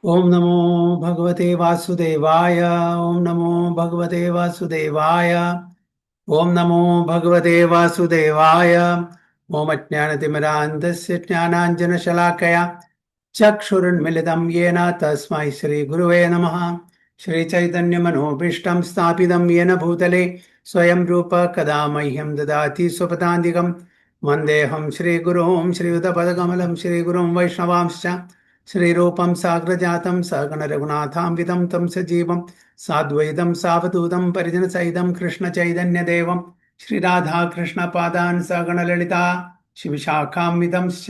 ओम नमो भगवते वासुदेवाय। ओम नमो भगवते वासुदेवाय। ओम नमो भगवते वासुदेवाय। ओम अज्ञानतिमिरान्धस्य ज्ञानाञ्जनशलाकया चक्षुरुन्मिलितं येन तस्मै श्रीगुरुवे नमः। श्रीचैतन्यमनोभीष्टं स्थापितं येन भूतले स्वयं रूप कदा मह्यं ददाति स्वपदान्तिकं वन्देऽहं श्रीगुरुं श्रीयुतपदकमलं श्रीगुरुं वैष्णवांश्च श्रीरूपं साग्रजातं सहगण रघुनाथान्वितं तं सजीवं साद्वैतं सावधूतं परिजनसहितं कृष्णचैतन्यदेवं श्रीराधाकृष्णपादान् सहगण ललिता शिवशाखान्वितंश्च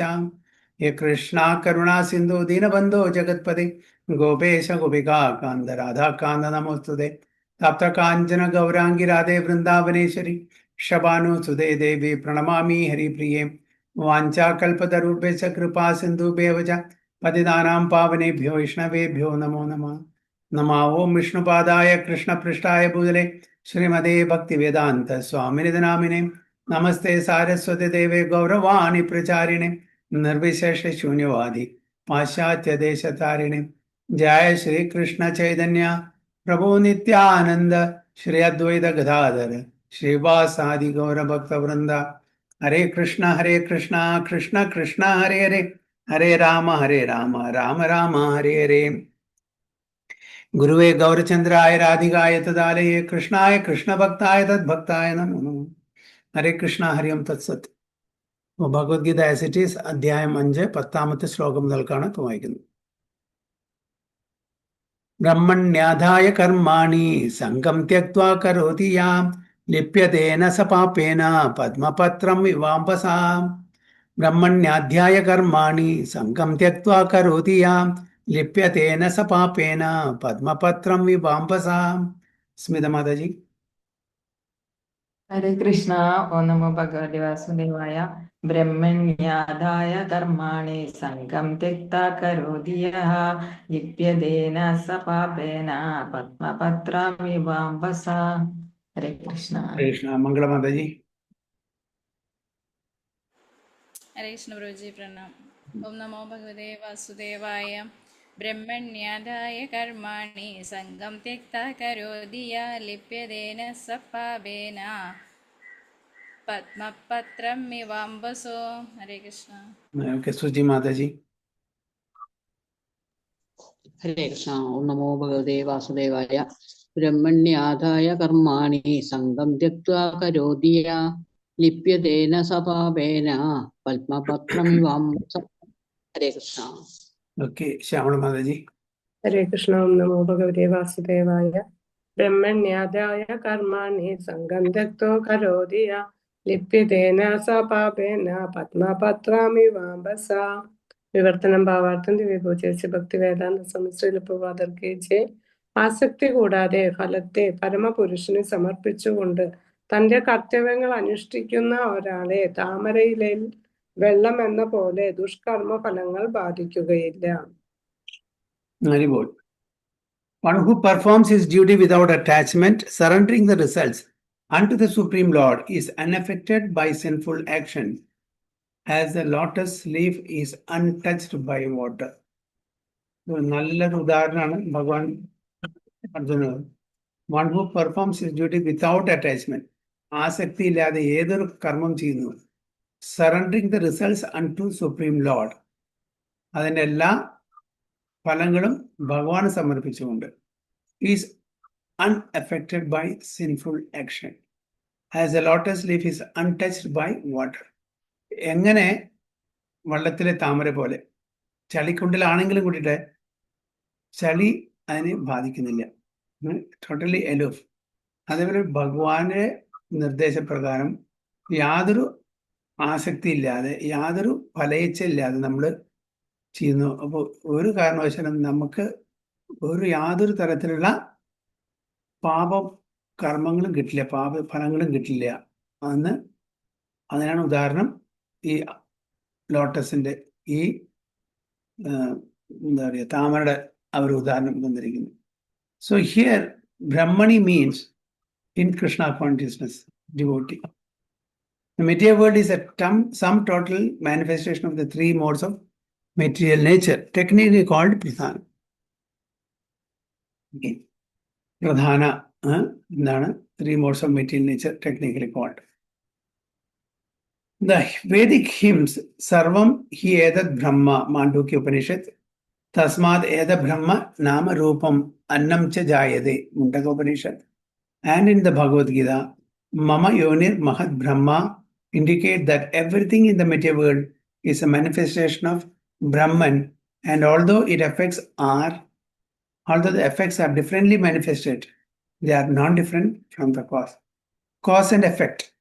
हे कृष्णा करुणा सिन्धु दीनबन्धो जगत्पते गोपेश गोपिका कान्त राधा कान्त नमोस्तुते तप्त काञ्चन गौराङ्गी राधे वृन्दावनेश्वरी शबानुसुते देवी प्रणमामि हरिप्रिये वाञ्छाकल्पतरुभ्यश्च कृपा सिन्धुभ्येव च पतितानां पावनेभ्यो वैष्णवेभ्यो नमो नमः। नमः ओं विष्णुपादाय कृष्णपृष्ठाय भूतले श्रीमते भक्तिवेदान्त स्वामिनिध नामिने नमस्ते सारस्वती देवे गौरवाणी प्रचारिणे निर्विशेष शून्यवादी पाश्चात्य देश तारिणे जय श्री कृष्ण चैतन्य प्रभु नित्यानंद श्री अद्वैत गदाधर श्रीवासादि गौर भक्त वृंदा हरे कृष्ण कृष्ण कृष्ण हरे हरे हरे राम राम राम हरे हरे। गुरुवे गौरचंद्राय राधिकाय तदालये कृष्णाय कृष्ण भक्ताय तद्भक्ताय नमो नमः। ഹരേ കൃഷ്ണ ഹരിയം തത്സത്. ഭഗവത്ഗീത ആസ് ഇറ്റ് ഈസ് അധ്യായം 5 10ാമത്തെ ശ്ലോകം മുതൽക്കാണ് ഇപ്പോൾ വായിക്കുന്നത്. ബ്രഹ്മണ്യാധായ കർമാണി സംഗം ത്യക്ത്വാ കരോതി യാം ലിപ്യതേന സ പാപേന പദ്മപത്രം വിവാംബസാം. ബ്രഹ്മണ്യാധ്യായ കർമാണി സംഗം ത്യക്ത്വാ കരോതി യാം ലിപ്യതേന സ പാപേന പദ്മപത്രം വിവാംബസാം. സ്മിത മാതാജി. ഹരേ കൃഷ്ണ. ഓം നമോ ഭഗവതി വാസുദേവായ. ബ്രഹ്മണ്യാദായ കർമാണി സംഗം ത്യക്താ കരോതി യഃ ലിപ്യതേന സ പാപേന പദ്മപത്രാമിവാംബസ. ഹരേ കൃഷ്ണ. കൃഷ്ണ മംഗള മാതാജി. हरे कृष्ण प्रभुजी प्रणाम। ओम नमो भगवते वासुदेवाय। ब्रह्मण्यादाय कर्माणि संगम त्यक्ता करोति या लिप्यतेन स पापेन पद्मपत्रं मिवाम्बसो. हरे कृष्ण. ഓക്കെ സുജി മാതാജി. ഹരേ കൃഷ്ണ. ഓം നമോ ഭഗവതേ വാസുദേവായ. ബ്രഹ്മണ്യാദായ കർമാണി സംഗം ത്യക്ത്വാ കരോതി യഃ ലിപ്യതേന സ പാപേന പദ്മപത്രമിവാംബസ. ഹരേ കൃഷ്ണ. ഓക്കെ ശ്യാമള മാതാജി. ഹരേ കൃഷ്ണ. ഓം നമോ ഭഗവതേ വാസുദേവായ. ബ്രഹ്മണ്യാദായ കർമാണി സംഗം ത്യക്തോ കരോതി യഃ ലിപ്യതേന സ പാപേന പദ്മപത്രാമിവാംബസ. വിവർത്തനം ഭാവാർത്ഥം ദിവ്യപൂജ ഭക്തി വേദാന്ത സമസ്തയിലെ ആസക്തി കൂടാതെ ഫലത്തെ പരമപുരുഷന് സമർപ്പിച്ചുകൊണ്ട് തന്റെ കർത്തവ്യങ്ങൾ അനുഷ്ഠിക്കുന്ന ഒരാളെ താമരയിലെ വെള്ളം എന്ന പോലെ ദുഷ്കർമ്മ ഫലങ്ങൾ ബാധിക്കുകയില്ല. One who performs his duty without attachment, surrendering the results unto the Supreme Lord, is unaffected by sinful action, as the lotus leaf is untouched by water. നല്ലൊരു ഉദാഹരണമാണ് ഭഗവാൻ Arjuna. One who performs his duty without attachment, ആസക്തി ഇല്ലാതെ ഏതൊരു കർമ്മം ചെയ്യുന്നു, surrendering the results unto supreme Lord, അതിൻ്റെ എല്ലാ ഫലങ്ങളും ഭഗവാന് സമർപ്പിച്ചുകൊണ്ട്, is unaffected by sinful action, as a lotus leaf is untouched by water. എങ്ങനെ വെള്ളത്തിലെ താമര പോലെ ചളിക്കുണ്ടിലാണെങ്കിലും കൂട്ടിയിട്ട് ചളി അതിനെ ബാധിക്കുന്നില്ല, ടോട്ടലി എലൂഫ്. അതേപോലെ ഭഗവാന്റെ നിർദ്ദേശപ്രകാരം യാതൊരു ആസക്തി ഇല്ലാതെ യാതൊരു ഫലയിച്ച ഇല്ലാതെ നമ്മൾ ചെയ്യുന്നു. അപ്പോൾ ഒരു കാരണവശാലും നമുക്ക് യാതൊരു തരത്തിലുള്ള പാപ കർമ്മങ്ങളും കിട്ടില്ല, പാപ ഫലങ്ങളും കിട്ടില്ല. അതിനാണ് ഉദാഹരണം ഈ ലോട്ടസിന്റെ ഈ എന്താ പറയുക താമരയുടെ ഒരു ഉദാഹരണം തന്നിരിക്കുന്നു. So here brahmani means in Krishna consciousness, devotee. The material world is a sum total manifestation of the three modes of material nature, technically called pradhana. Okay. Pradhana, three modes of material nature technically called. The Vedic hymns, Sarvam hi edat Brahma, Mandukya Upanishad, Tasmad eda Brahma, Nama Rupam, Annam cha Jayade, Mundaka Upanishad, and in the Bhagavad Gita, Mama Yonir Mahat Brahma indicate that everything in the material world is a manifestation of Brahman, and although the effects are differently manifested, they are non-different from the cause. Cause and effect.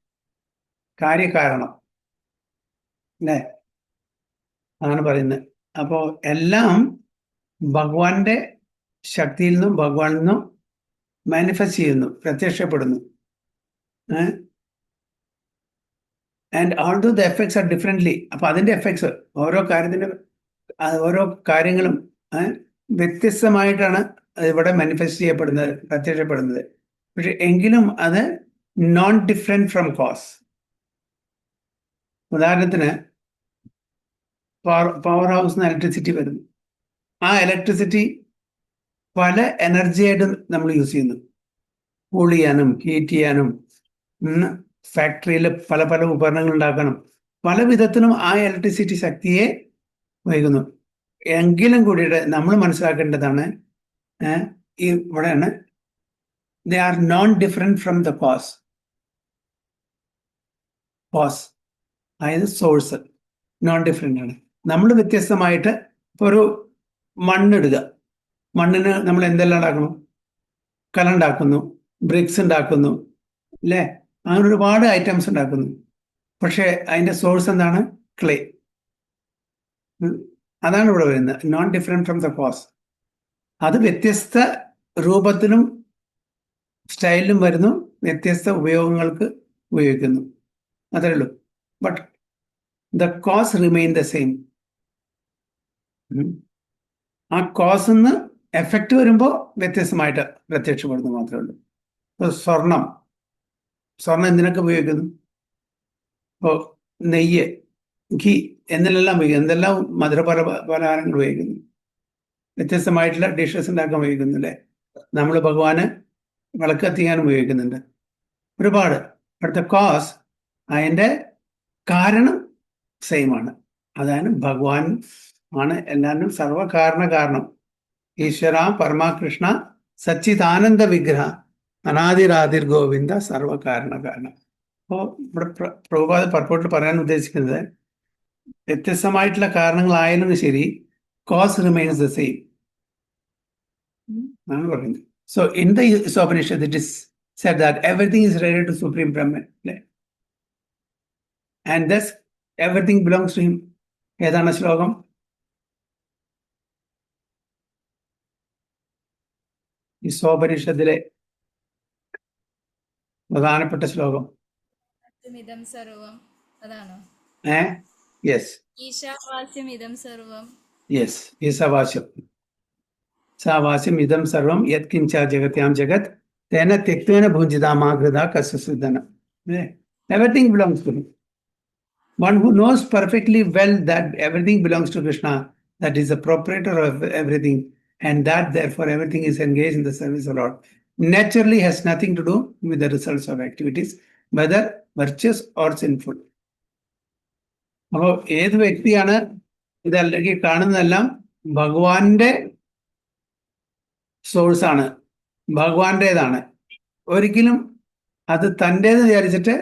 കാര്യകാരണം അല്ലേ അതാണ് പറയുന്നത്. അപ്പോൾ എല്ലാം ഭഗവാന്റെ ശക്തിയിൽ നിന്നും ഭഗവാനിൽ നിന്നും മാനിഫെസ്റ്റ് ചെയ്യുന്നു, പ്രത്യക്ഷപ്പെടുന്നു. And although the effects R differently, അപ്പോൾ അതിൻ്റെ എഫക്ട്സ് ഓരോ കാര്യങ്ങളും വ്യത്യസ്തമായിട്ടാണ് ഇവിടെ മാനിഫെസ്റ്റ് ചെയ്യപ്പെടുന്നത്, പ്രത്യക്ഷപ്പെടുന്നത്. പക്ഷെ എങ്കിലും അത് നോൺ ഡിഫറെൻറ്റ് ഫ്രം കോസ്. ഉദാഹരണത്തിന് പവർ ഹൗസിൽ നിന്ന് ഇലക്ട്രിസിറ്റി വരുന്നു. ആ ഇലക്ട്രിസിറ്റി പല എനർജിയായിട്ട് നമ്മൾ യൂസ് ചെയ്യുന്നു. കൂൾ ചെയ്യാനും ഹീറ്റ് ചെയ്യാനും ഫാക്ടറിയിൽ പല പല ഉപകരണങ്ങൾ ഉണ്ടാക്കാനും പല വിധത്തിലും ആ ഇലക്ട്രിസിറ്റി ശക്തിയെ വഹിക്കുന്നു. എങ്കിലും കൂടിയിട്ട് നമ്മൾ മനസ്സിലാക്കേണ്ടതാണ് ഇവിടെയാണ് they are non different from the cause. അതായത് സോഴ്സ് നോൺ ഡിഫറെൻ്റ് ആണ്. നമ്മൾ വ്യത്യസ്തമായിട്ട് ഇപ്പോൾ ഒരു മണ്ണിടുക, മണ്ണിന് നമ്മൾ എന്തെല്ലാം ഉണ്ടാക്കണം? കല്ലുണ്ടാക്കുന്നു, ബ്രിക്സ് ഉണ്ടാക്കുന്നു, അല്ലേ? അങ്ങനെ ഒരുപാട് ഐറ്റംസ് ഉണ്ടാക്കുന്നു. പക്ഷേ അതിൻ്റെ സോഴ്സ് എന്താണ്? ക്ലേ. അതാണ് ഇവിടെ വരുന്നത്, non different from the cause. അത് വ്യത്യസ്ത രൂപത്തിലും സ്റ്റൈലിലും വരുന്നു, വ്യത്യസ്ത ഉപയോഗങ്ങൾക്ക് ഉപയോഗിക്കുന്നു, അതേ ഉള്ളൂ. But the cause remain the same. ആ കോസ് നിന്ന് എഫക്റ്റ് വരുമ്പോൾ വ്യത്യസ്തമായിട്ട് പ്രത്യക്ഷപ്പെടുന്നു മാത്രമേ ഉള്ളൂ. ഇപ്പോൾ സ്വർണം എന്തിനൊക്കെ ഉപയോഗിക്കുന്നു? ഇപ്പോൾ നെയ്യ്, ഘീ എന്നിലെല്ലാം ഉപയോഗിക്കുന്നു. എന്തെല്ലാം പലഹാരങ്ങൾ ഉപയോഗിക്കുന്നു, വ്യത്യസ്തമായിട്ടുള്ള ഡിഷസ് ഉണ്ടാക്കാൻ ഉപയോഗിക്കുന്നു, അല്ലേ? നമ്മൾ ഭഗവാന് വിളക്ക് കത്തിക്കാനും ഉപയോഗിക്കുന്നുണ്ട് ഒരുപാട്. അടുത്ത കോസ്, അതിൻ്റെ കാരണം സെയിം ആണ്. അതാണ് ഭഗവാൻ ആണ് എല്ലാവരും സർവകാരണം. ഈശ്വര പരമാകൃഷ്ണ സച്ചിദാനന്ദ വിഗ്രഹ അനാദിരാതിർ ഗോവിന്ദ സർവകാരണം. അപ്പോൾ ഇവിടെ പ്രഭുപാദ പർപ്പോട്ടിൽ പറയാൻ ഉദ്ദേശിക്കുന്നത് വ്യത്യസ്തമായിട്ടുള്ള കാരണങ്ങളായാലും ശരി, കോസ് റിമെയിൻസ് ദ സെയിം ആണ് പറയുന്നത്. So in the Upanishad it is said that everything is related to Supreme Brahman, and thus everything belongs to him. ഏതാണ് ശ്ലോകം? ഈശോപനിഷത്തിലെ പ്രധാനപ്പെട്ട ശ്ലോകം. ഇദം സർവം അതാണോ? യെസ്, ഈശാവാസ്യം ഇദം സർവം. യെസ്, ഈശാവാസ്യം. സാവാസ്യം ഇദം സർവം യത് കിഞ്ച ജഗത്യാം ജഗത് തേന തെക്തേന ഭുഞ്ചിതാമാകൃത കസ്യസുദന. Everything belongs to him. One who knows perfectly well that everything belongs to Krishna, that is the proprietor of everything, and that therefore everything is engaged in the service of Lord, naturally has nothing to do with the results of activities, whether virtuous or sinful. അപ്പോൾ ഏത് വ്യക്തിയാണ് ഇതല്ലെങ്കിൽ കാണുന്നതെല്ലാം ഭഗവാന്റെ സോഴ്സാണ്, ഭഗവാന്റേതാണ്. ഒരിക്കലും അത് തൻ്റേത് വിചാരിച്ചിട്ട്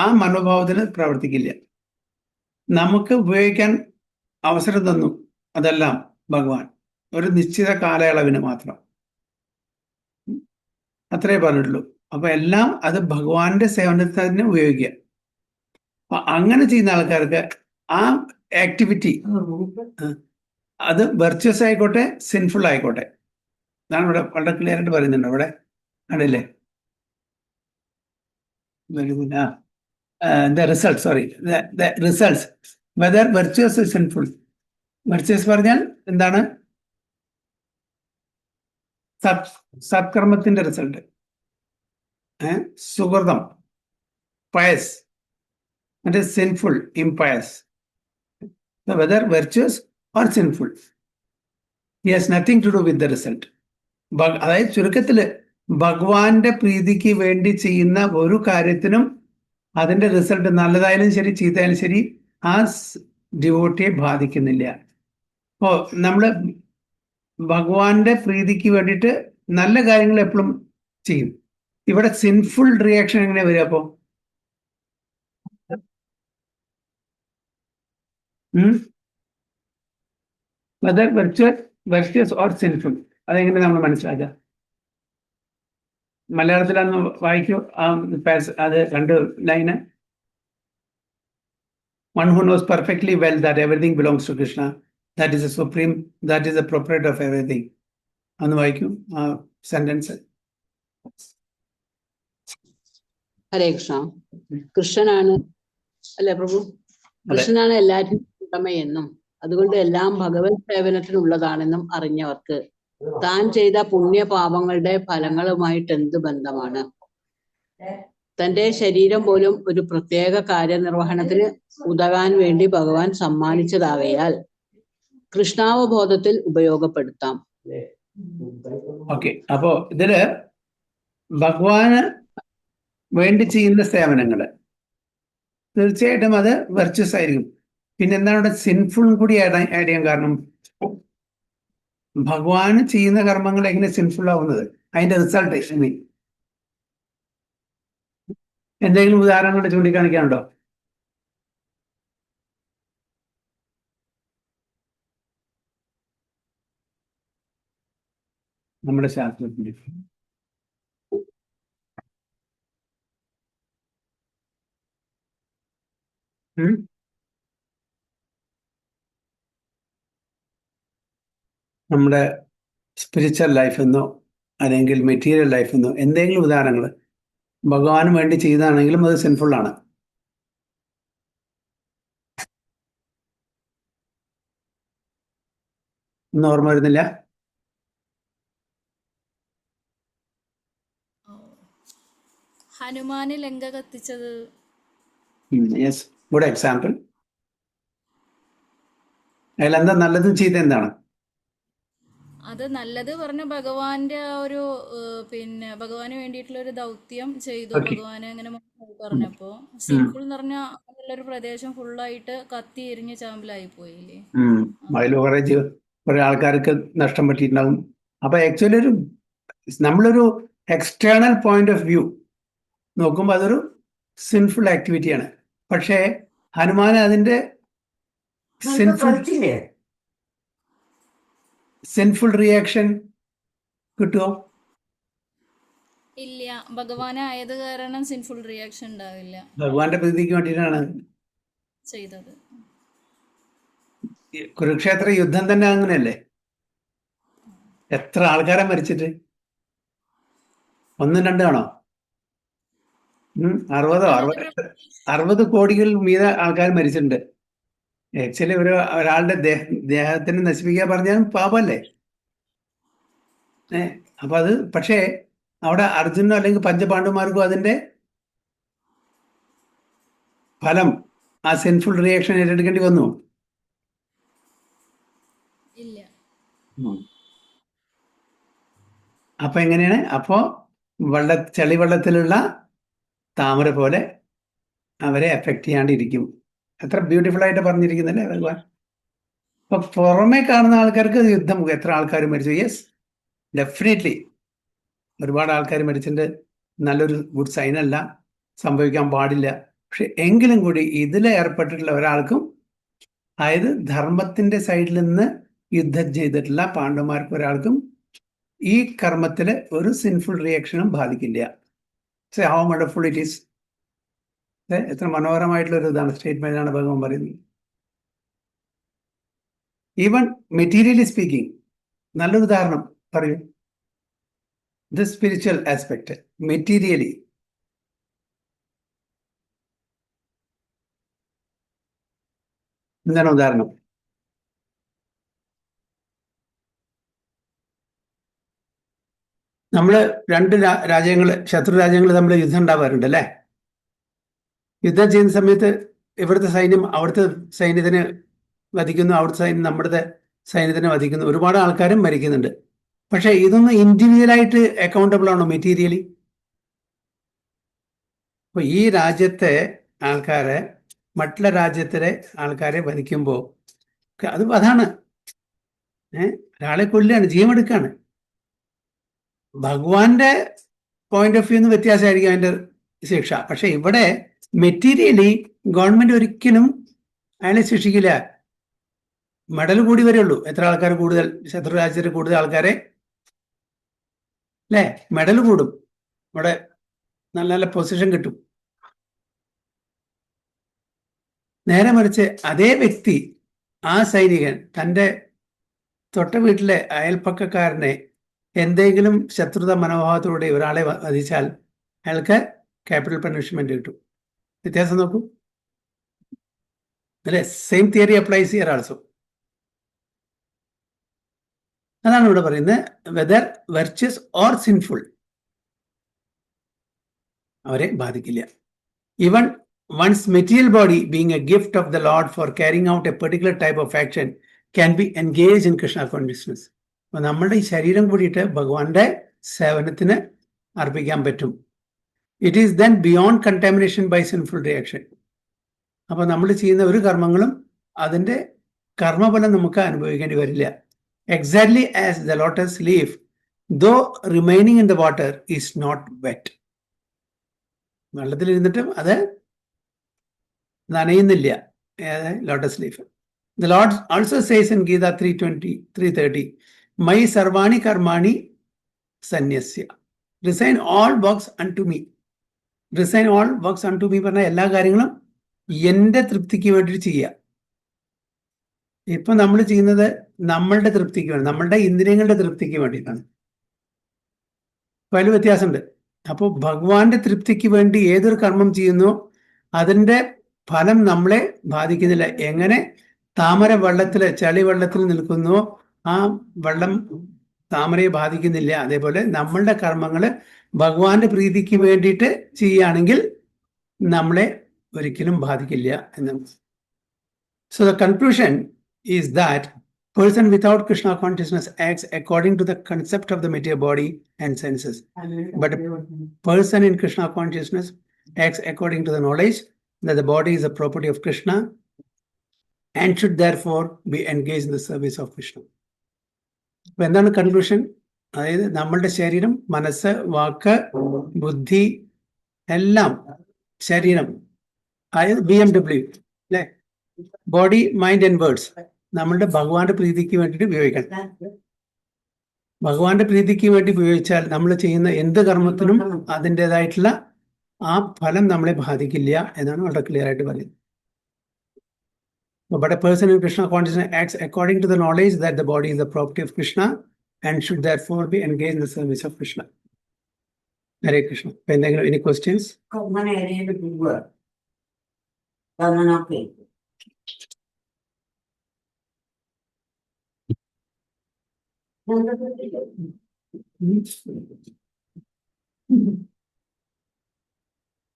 ആ മനോഭാവത്തിൽ പ്രവർത്തിക്കില്ല. നമുക്ക് ഉപയോഗിക്കാൻ അവസരം തന്നു, അതെല്ലാം ഭഗവാൻ ഒരു നിശ്ചിത കാലയളവിന് മാത്രം, അത്രേ പറഞ്ഞിട്ടുള്ളൂ. അപ്പൊ എല്ലാം അത് ഭഗവാന്റെ സേവനത്തിന് തന്നെ ഉപയോഗിക്കുക. അപ്പൊ അങ്ങനെ ചെയ്യുന്ന ആൾക്കാർക്ക് ആ ആക്ടിവിറ്റി അത് വെർച്വസ് ആയിക്കോട്ടെ സിൻഫുൾ ആയിക്കോട്ടെ, അതാണ് ഇവിടെ വളരെ ക്ലിയർ ആയിട്ട് പറയുന്നുണ്ട്. ഇവിടെ കണ്ടില്ലേ? The results, whether virtuous or sinful. Virtuous പറഞ്ഞാൽ എന്താണ്? സത്കർമ്മത്തിന്റെ റിസൾട്ട്, സുഹൃതം, പയസ്. മറ്റേ sinful, ഇംപയസ്. Whether virtuous or sinful, he has nothing to do with the result. അതായത് ചുരുക്കത്തില് ഭഗവാന്റെ പ്രീതിക്ക് വേണ്ടി ചെയ്യുന്ന ഒരു കാര്യത്തിനും അതിന്റെ റിസൾട്ട് നല്ലതായാലും ശരി ചീത്തയായാലും ശരി ആ ഡിവോട്ടിയെ ബാധിക്കുന്നില്ല. അപ്പോ നമ്മള് ഭഗവാന്റെ പ്രീതിക്ക് വേണ്ടിയിട്ട് നല്ല കാര്യങ്ങൾ എപ്പോഴും ചെയ്യും. ഇവിടെ സിൻഫുൾ റിയാക്ഷൻ എങ്ങനെ വരിക അപ്പോ? വെദർ വെർച്വസ് ഓർ സിൻഫുൾ, അതെങ്ങനെ നമ്മൾ മനസ്സിലാക്കുക? മലയാളത്തിലൊന്ന് വായിക്കൂ അത് 2 line. One who knows perfectly well that everything belongs to Krishna, that is the supreme, that is the proprietor of everything. ഒന്ന് വായിക്കൂ ആ സെന്റൻസ്. ഹരേ കൃഷ്ണ. കൃഷ്ണനാണ് അല്ലെ പ്രഭു, കൃഷ്ണനാണ് എല്ലാറ്റിനും ഉടമയെന്നും അതുകൊണ്ട് എല്ലാം ഭഗവത് സേവനത്തിനുള്ളതാണെന്നും അറിഞ്ഞവർക്ക് താൻ ചെയ്ത പുണ്യപാപങ്ങളുടെ ഫലങ്ങളുമായിട്ട് എന്ത് ബന്ധമാണ്? തന്റെ ശരീരം പോലും ഒരു പ്രത്യേക കാര്യനിർവഹണത്തിന് ഉതകാൻ വേണ്ടി ഭഗവാൻ സമ്മാനിച്ചതാകയാൽ കൃഷ്ണാവബോധത്തിൽ ഉപയോഗപ്പെടുത്താം. ഓക്കെ, അപ്പോ ഇതില് ഭഗവാന് വേണ്ടി ചെയ്യുന്ന സേവനങ്ങള് തീർച്ചയായിട്ടും അത് വെർച്വസ് ആയിരിക്കും. പിന്നെ എന്താണ് ഇവിടെ സിൻഫുൾ കൂടി ആഡ് ചെയ്യാൻ കാരണം? ഭഗവാന് ചെയ്യുന്ന കർമ്മങ്ങൾ എങ്ങനെ സിൻഫുൾ ആവുന്നത്? അതിന്റെ റിസൾട്ട് എന്തെങ്കിലും ഉദാഹരണങ്ങൾ ചൂണ്ടിക്കാണിക്കാനുണ്ടോ? നമ്മുടെ ശാസ്ത്രത്തിന്റെ നമ്മുടെ സ്പിരിച്വൽ ലൈഫിൽ നിന്നോ അല്ലെങ്കിൽ മെറ്റീരിയൽ ലൈഫിൽ നിന്നോ എന്തെങ്കിലും ഉദാഹരണങ്ങൾ ഭഗവാന് വേണ്ടി ചെയ്താണെങ്കിലും അത് സിൻഫുൾ ആണ്. ഒന്നും ഓർമ്മ വരുന്നില്ല? ഹനുമാന് ലങ്ക കത്തിച്ചത്. Yes, good example. അതിലെന്താ നല്ലതും ചെയ്ത എന്താണ്? അത് നല്ലത് പറഞ്ഞ ഭഗവാന്റെ ആ ഒരു പിന്നെ ഭഗവാന് വേണ്ടിയിട്ടുള്ള ഒരു ദൗത്യം ചെയ്തു. ഭഗവാന് അങ്ങനെ പറഞ്ഞപ്പോ സിൻഫുൾ എന്ന് പറഞ്ഞ ഒരു പ്രദേശം ഫുള്ളായിട്ട് കത്തി എരിഞ്ഞ് ചാമ്പലായി പോയില്ലേ. അതിൽ കുറെ ആൾക്കാർക്ക് നഷ്ടം പറ്റിയിട്ടുണ്ടാവും. അപ്പൊ ആക്ച്വലി നമ്മളൊരു എക്സ്റ്റേണൽ പോയിന്റ് ഓഫ് വ്യൂ നോക്കുമ്പോൾ അതൊരു സിൻഫുൾ ആക്ടിവിറ്റിയാണ്. പക്ഷേ ഹനുമാൻ അതിന്റെ സിൻഫുൾ റിയാക്ഷൻ കിട്ടുമോ? ഇല്ല, ഭഗവാനായത് കാരണം സിൻഫുൾ റിയാക്ഷൻ ഉണ്ടാവില്ല. ഭഗവാന്റെ പ്രീതിക്ക് വേണ്ടിയിട്ടാണ് ചെയ്തത്. കുരുക്ഷേത്ര യുദ്ധം തന്നെ അങ്ങനെയല്ലേ? എത്ര ആൾക്കാരെ മരിച്ചിട്ട്? 1 2 ആണോ? 60 കോടികൾ മീത ആൾക്കാർ മരിച്ചിട്ടുണ്ട്. ആക്ച്വലി ഒരാളുടെ ദേഹത്തിന് നശിപ്പിക്കാൻ പറഞ്ഞാൽ പാപല്ലേ? അപ്പൊ അത് പക്ഷേ അവിടെ അർജുനോ അല്ലെങ്കിൽ പഞ്ചപാണ്ഡവന്മാർക്കോ അതിന്റെ ഫലം ആ സിൻഫുൾ റിയാക്ഷൻ ഏറ്റെടുക്കേണ്ടി വന്നു. ഇല്ല. അപ്പൊ എങ്ങനെയാണ്? അപ്പോ ചെളിവെള്ളത്തിലുള്ള താമര പോലെ അവരെ എഫക്ട് ചെയ്യാണ്ടിരിക്കും. എത്ര ബ്യൂട്ടിഫുൾ ആയിട്ട് പറഞ്ഞിരിക്കുന്നല്ലേ ഭഗവാൻ. അപ്പൊ പുറമെ കാണുന്ന ആൾക്കാർക്ക് യുദ്ധം എത്ര ആൾക്കാർ മരിച്ചു? യെസ്, ഡെഫിനറ്റ്ലി ഒരുപാട് ആൾക്കാർ മരിച്ചിട്ടുണ്ട്. നല്ലൊരു ഗുഡ് സൈൻ അല്ല, സംഭവിക്കാൻ പാടില്ല. പക്ഷെ എങ്കിലും കൂടി ഇതിൽ ഏർപ്പെട്ടിട്ടുള്ള ഒരാൾക്കും, അതായത് ധർമ്മത്തിന്റെ സൈഡിൽ നിന്ന് യുദ്ധം ചെയ്തിട്ടുള്ള പാണ്ഡവന്മാർക്ക് ഒരാൾക്കും ഈ കർമ്മത്തില് ഒരു സിൻഫുൾ റിയാക്ഷനും ബാധിക്കില്ല. How wonderful it is. എത്ര മനോഹരമായിട്ടുള്ള ഒരു ഇതാണ് സ്റ്റേറ്റ്മെന്റ് ആണ് ഭഗവാൻ പറയുന്നത്. ഈവൻ മെറ്റീരിയലി സ്പീക്കിംഗ്, നല്ലൊരു ഉദാഹരണം പറയൂ. ദ സ്പിരിച്വൽ ആസ്പെക്ട് മെറ്റീരിയലി എന്താണ് ഉദാഹരണം? നമ്മള് 2 രാജ്യങ്ങൾ, ശത്രു രാജ്യങ്ങൾ തമ്മിൽ യുദ്ധം ഉണ്ടാവാറുണ്ട് അല്ലേ? യുദ്ധം ചെയ്യുന്ന സമയത്ത് ഇവിടുത്തെ സൈന്യം അവിടുത്തെ സൈന്യത്തിനെ വധിക്കുന്നു, അവിടുത്തെ സൈന്യം നമ്മുടെ സൈന്യത്തിനെ വധിക്കുന്നു. ഒരുപാട് ആൾക്കാരും മരിക്കുന്നുണ്ട്. പക്ഷെ ഇതൊന്നും ഇൻഡിവിജ്വലായിട്ട് അക്കൗണ്ടബിൾ ആണോ മെറ്റീരിയലി? അപ്പൊ ഈ രാജ്യത്തെ ആൾക്കാരെ മറ്റുള്ള രാജ്യത്തിലെ ആൾക്കാരെ വധിക്കുമ്പോൾ അത് അതാണ് ഒരാളെ കൊല്ലുകയാണ്, ജീവനെടുക്കുകയാണ്. ഭഗവാന്റെ പോയിന്റ് ഓഫ് വ്യൂ വ്യത്യാസമായിരിക്കും അതിന്റെ ശിക്ഷ. പക്ഷെ ഇവിടെ മെറ്റീരിയലി ഗവൺമെന്റ് ഒരിക്കലും അയാളെ ശിക്ഷിക്കില്ല. മെഡൽ കൂടി വരെയുള്ളൂ. എത്ര ആൾക്കാർ കൂടുതൽ, ശത്രു രാജ്യത്തിൽ കൂടുതൽ ആൾക്കാരെ അല്ലേ, മെഡൽ കൂടും, ഇവിടെ നല്ല നല്ല പൊസിഷൻ കിട്ടും. നേരെ മറിച്ച് അതേ വ്യക്തി, ആ സൈനികൻ തൻ്റെ തൊട്ട വീട്ടിലെ അയൽപ്പക്കക്കാരനെ എന്തെങ്കിലും ശത്രുത മനോഭാവത്തോടെ ഒരാളെ വധിച്ചാൽ അയാൾക്ക് ക്യാപിറ്റൽ പണിഷ്മെന്റ് കിട്ടും. വ്യത്യാസം നോക്കൂ അല്ലെ? Same theory applies here also. അതാണ് ഇവിടെ പറയുന്നത്, വെദർ വെർച്വസ് ഓർ സിൻഫുൾ അവരെ ബാധിക്കില്ല. Even one's material body being a gift of the Lord for carrying out a particular type of action can be engaged in Krishna consciousness. അപ്പൊ നമ്മളുടെ ഈ ശരീരം കൂടിയിട്ട് ഭഗവാന്റെ സേവനത്തിന് അർപ്പിക്കാൻ പറ്റും. It is then beyond contamination by sinful reaction. അപ്പൊ നമ്മൾ ചെയ്യുന്ന ഒരു കർമ്മങ്ങളും അതിന്റെ കർമ്മഫലം നമുക്ക് അനുഭവിക്കേണ്ടി വരില്ല. Exactly as the lotus leaf though remaining in the water is not wet. വെള്ളത്തിൽ ഇരുന്നിട്ടും അത് നനയുന്നില്ല, lotus leaf. The Lord also says in Gita 3:30, "My sarvani karmani sanyasya, resign all works unto me." Resign all works unto me പറഞ്ഞ എല്ലാ കാര്യങ്ങളും എന്റെ തൃപ്തിക്ക് വേണ്ടി ചെയ്യുക. ഇപ്പൊ നമ്മൾ ചെയ്യുന്നത് നമ്മളുടെ തൃപ്തിക്ക് വേണ്ടി, നമ്മളുടെ ഇന്ദ്രിയങ്ങളുടെ തൃപ്തിക്ക് വേണ്ടിയിട്ടാണ്. അതിൽ വ്യത്യാസമുണ്ട്. അപ്പോൾ ഭഗവാന്റെ തൃപ്തിക്ക് വേണ്ടി ഏതൊരു കർമ്മം ചെയ്യുന്നു അതിന്റെ ഫലം നമ്മളെ ബാധിക്കുന്നില്ല. എങ്ങനെ താമര വെള്ളത്തില് ചളി വെള്ളത്തിൽ നിൽക്കുന്നു, ആ വെള്ളം താമരയെ ബാധിക്കുന്നില്ല, അതേപോലെ നമ്മളുടെ കർമ്മങ്ങള് ഭഗവാന്റെ പ്രീതിക്ക് വേണ്ടിയിട്ട് ചെയ്യുകയാണെങ്കിൽ നമ്മളെ ഒരിക്കലും ബാധിക്കില്ല എന്നാണ്. So the conclusion is that person without Krishna consciousness acts according to the concept of the material body and senses, but a person in Krishna consciousness acts according to the knowledge that the body is a property of Krishna and should therefore be engaged in the service of Krishna. അപ്പൊ എന്താണ് conclusion? അതായത് നമ്മളുടെ ശരീരം, മനസ്സ്, വാക്ക്, ബുദ്ധി എല്ലാം, ശരീരം അതായത് BMW അല്ലെ, ബോഡി, മൈൻഡ് ആൻഡ് വേർഡ്സ് നമ്മളുടെ ഭഗവാന്റെ പ്രീതിക്ക് വേണ്ടിയിട്ട് ഉപയോഗിക്കണം. ഭഗവാന്റെ പ്രീതിക്ക് വേണ്ടി ഉപയോഗിച്ചാൽ നമ്മൾ ചെയ്യുന്ന എന്ത് കർമ്മത്തിനും അതിൻ്റെതായിട്ടുള്ള ആ ഫലം നമ്മളെ ബാധിക്കില്ല എന്നാണ് വളരെ ക്ലിയർ ആയിട്ട് പറയുന്നത്. But a person in Krishna consciousness acts according to the knowledge that the body is the property of Krishna and should therefore be engaged in the service of Krishna. Hare Krishna. Any questions?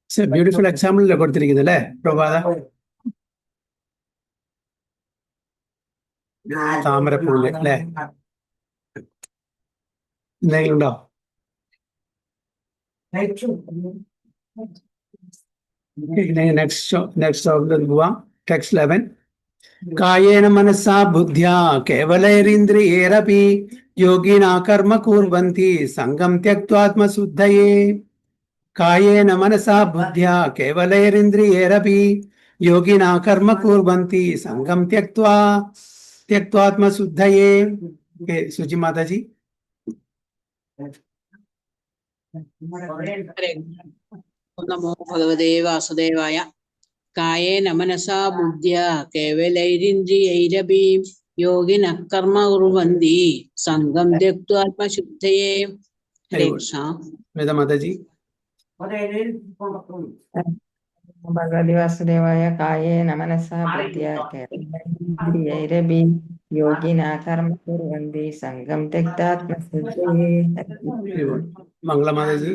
It's a beautiful example കൊടുത്തിരിക്കുന്നത് അല്ലേ പ്രഭാത? താമരപ്പൂല് അല്ലേ? എന്തെങ്കിലും ഉണ്ടോ? Next പോവാം. Text 11. കായേന മനസാ ബുദ്ധ്യാ കേവലൈരിന്ദ്രിയേരപി യോഗിനാ കർമ്മ കുർവന്തി സംഗം ത്യക്ത്വാത്മശുദ്ധയേ. കായേന മനസാ ബുദ്ധ്യാ കേവലൈരിന്ദ്രിയേരപി യോഗിനാ കർമ്മ കുർവന്തി സംഗം ത്യക്ത്വാത്മശുദ്ധയേ. സുചി മാതാജി. നമോ ഭഗവതേ വാസുദേവായ. കായേന മനസാ ബുദ്ധ്യാ കേവലൈരിന്ദ്രിയൈരപി യോഗിനഃ കർമ്മ കുർവന്തി സംഗം ത്യക്ത്വാത്മശുദ്ധയേ. ഹരേ കൃഷ്ണ. മാതാജി. ഭഗവതി വാസുദേവായ. കായേന മനസാ ബുദ്ധ്യാ കേവലൈരിന്ദ്രിയൈരപി യോഗിനാ കർമ്മ കുർവന്തി സംഗം ത്യക്ത്വാത്മശുദ്ധയേ. മംഗളമാതാജി.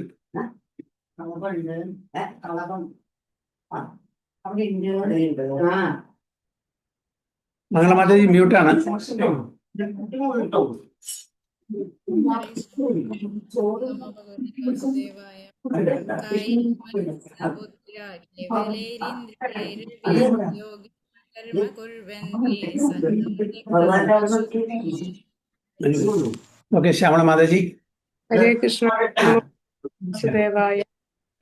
മംഗളമാതാജി മ്യൂട്ടാണ്. ഹരേ കൃഷ്ണ. നമോ ഭഗവതേ വാസുദേവായ. കായേന മനസാ ബുദ്ധ്യാ കേവലൈരിന്ദ്രിയൈരപി യോഗിനാ കർമ്മ കുർവന്തി സംഘം ത്യക്ത്വാ ശുദ്ധയേ. ഓക്കെ, ശ്യാമള മാതാജി. ഹരേ കൃഷ്ണ. നമോ വാസുദേവായ.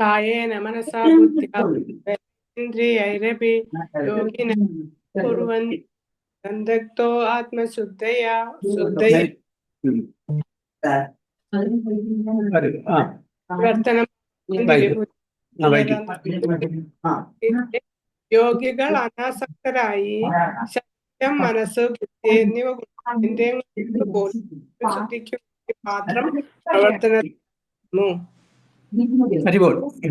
കായേന മനസാ ബുദ്ധ്യാ ഇന്ദ്രിയൈരപി യോഗിന കുർവന്തി സന്ദഗ്ധോ ആത്മശുദ്ധയാ ശുദ്ധയേ വർത്തനം. യോഗികൾ അനാസക്തരായി ശരീരം, മനസ്സ്, ബുദ്ധി എന്നിവ ശുദ്ധിക്ക് മാത്രം പ്രവർത്തനം.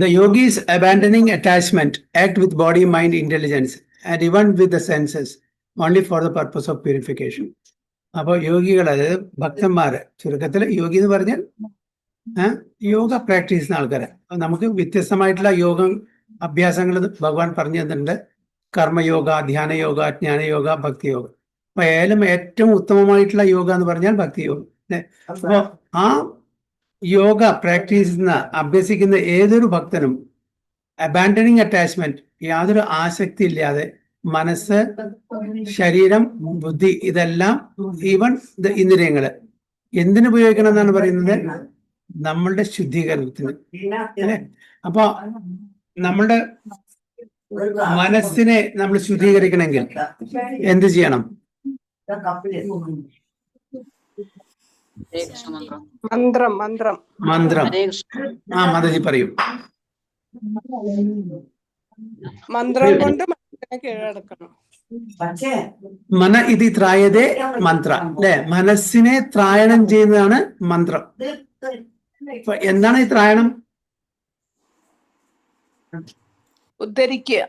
The yogis abandoning attachment act with body, mind, intelligence and even with the senses only for the purpose of purification. അപ്പോൾ യോഗികൾ, അതായത് ഭക്തന്മാര്, ചുരുക്കത്തിൽ യോഗി എന്ന് പറഞ്ഞാൽ യോഗ പ്രാക്ടീസ് ചെയ്യുന്ന ആൾക്കാരെ. നമുക്ക് വ്യത്യസ്തമായിട്ടുള്ള യോഗ അഭ്യാസങ്ങൾ ഭഗവാൻ പറഞ്ഞു തന്നിട്ടുണ്ട്. കർമ്മയോഗ, ധ്യാനയോഗ, ജ്ഞാനയോഗ, ഭക്തിയോഗ. അപ്പൊ ഏറ്റവും ഉത്തമമായിട്ടുള്ള യോഗ എന്ന് പറഞ്ഞാൽ ഭക്തിയോഗം. അപ്പോൾ ആ യോഗ പ്രാക്ടീസ് ചെയ്യുന്ന, അഭ്യസിക്കുന്ന ഏതൊരു ഭക്തനും അബാൻഡനിങ് അറ്റാച്ച്മെന്റ്, യാതൊരു ആസക്തി ഇല്ലാതെ മനസ്സ്, ശരീരം, ബുദ്ധി, ഇതെല്ലാം ഈവൻ ഇന്ദ്രിയങ്ങള് എന്തിനുപയോഗിക്കണം എന്നാണ് പറയുന്നത്? നമ്മളുടെ ശുദ്ധീകരണത്തിന്. അപ്പൊ നമ്മളുടെ മനസ്സിനെ നമ്മൾ ശുദ്ധീകരിക്കണമെങ്കിൽ എന്ത് ചെയ്യണം? മന്ത്രം മന്ത്രം മന്ത്രം. മാതാജി പറയൂ. മന്ത്രം കൊണ്ട് മനസ്സിനെ കീഴടക്കണം. മന ഇതി ത്രായതേ മന്ത്ര, അല്ലെ? മനസ്സിനെ ത്രായണം ചെയ്യുന്നതാണ് മന്ത്രം. എന്താണ് ഈ ത്രായണം? ഉദ്ധരിക്കുക.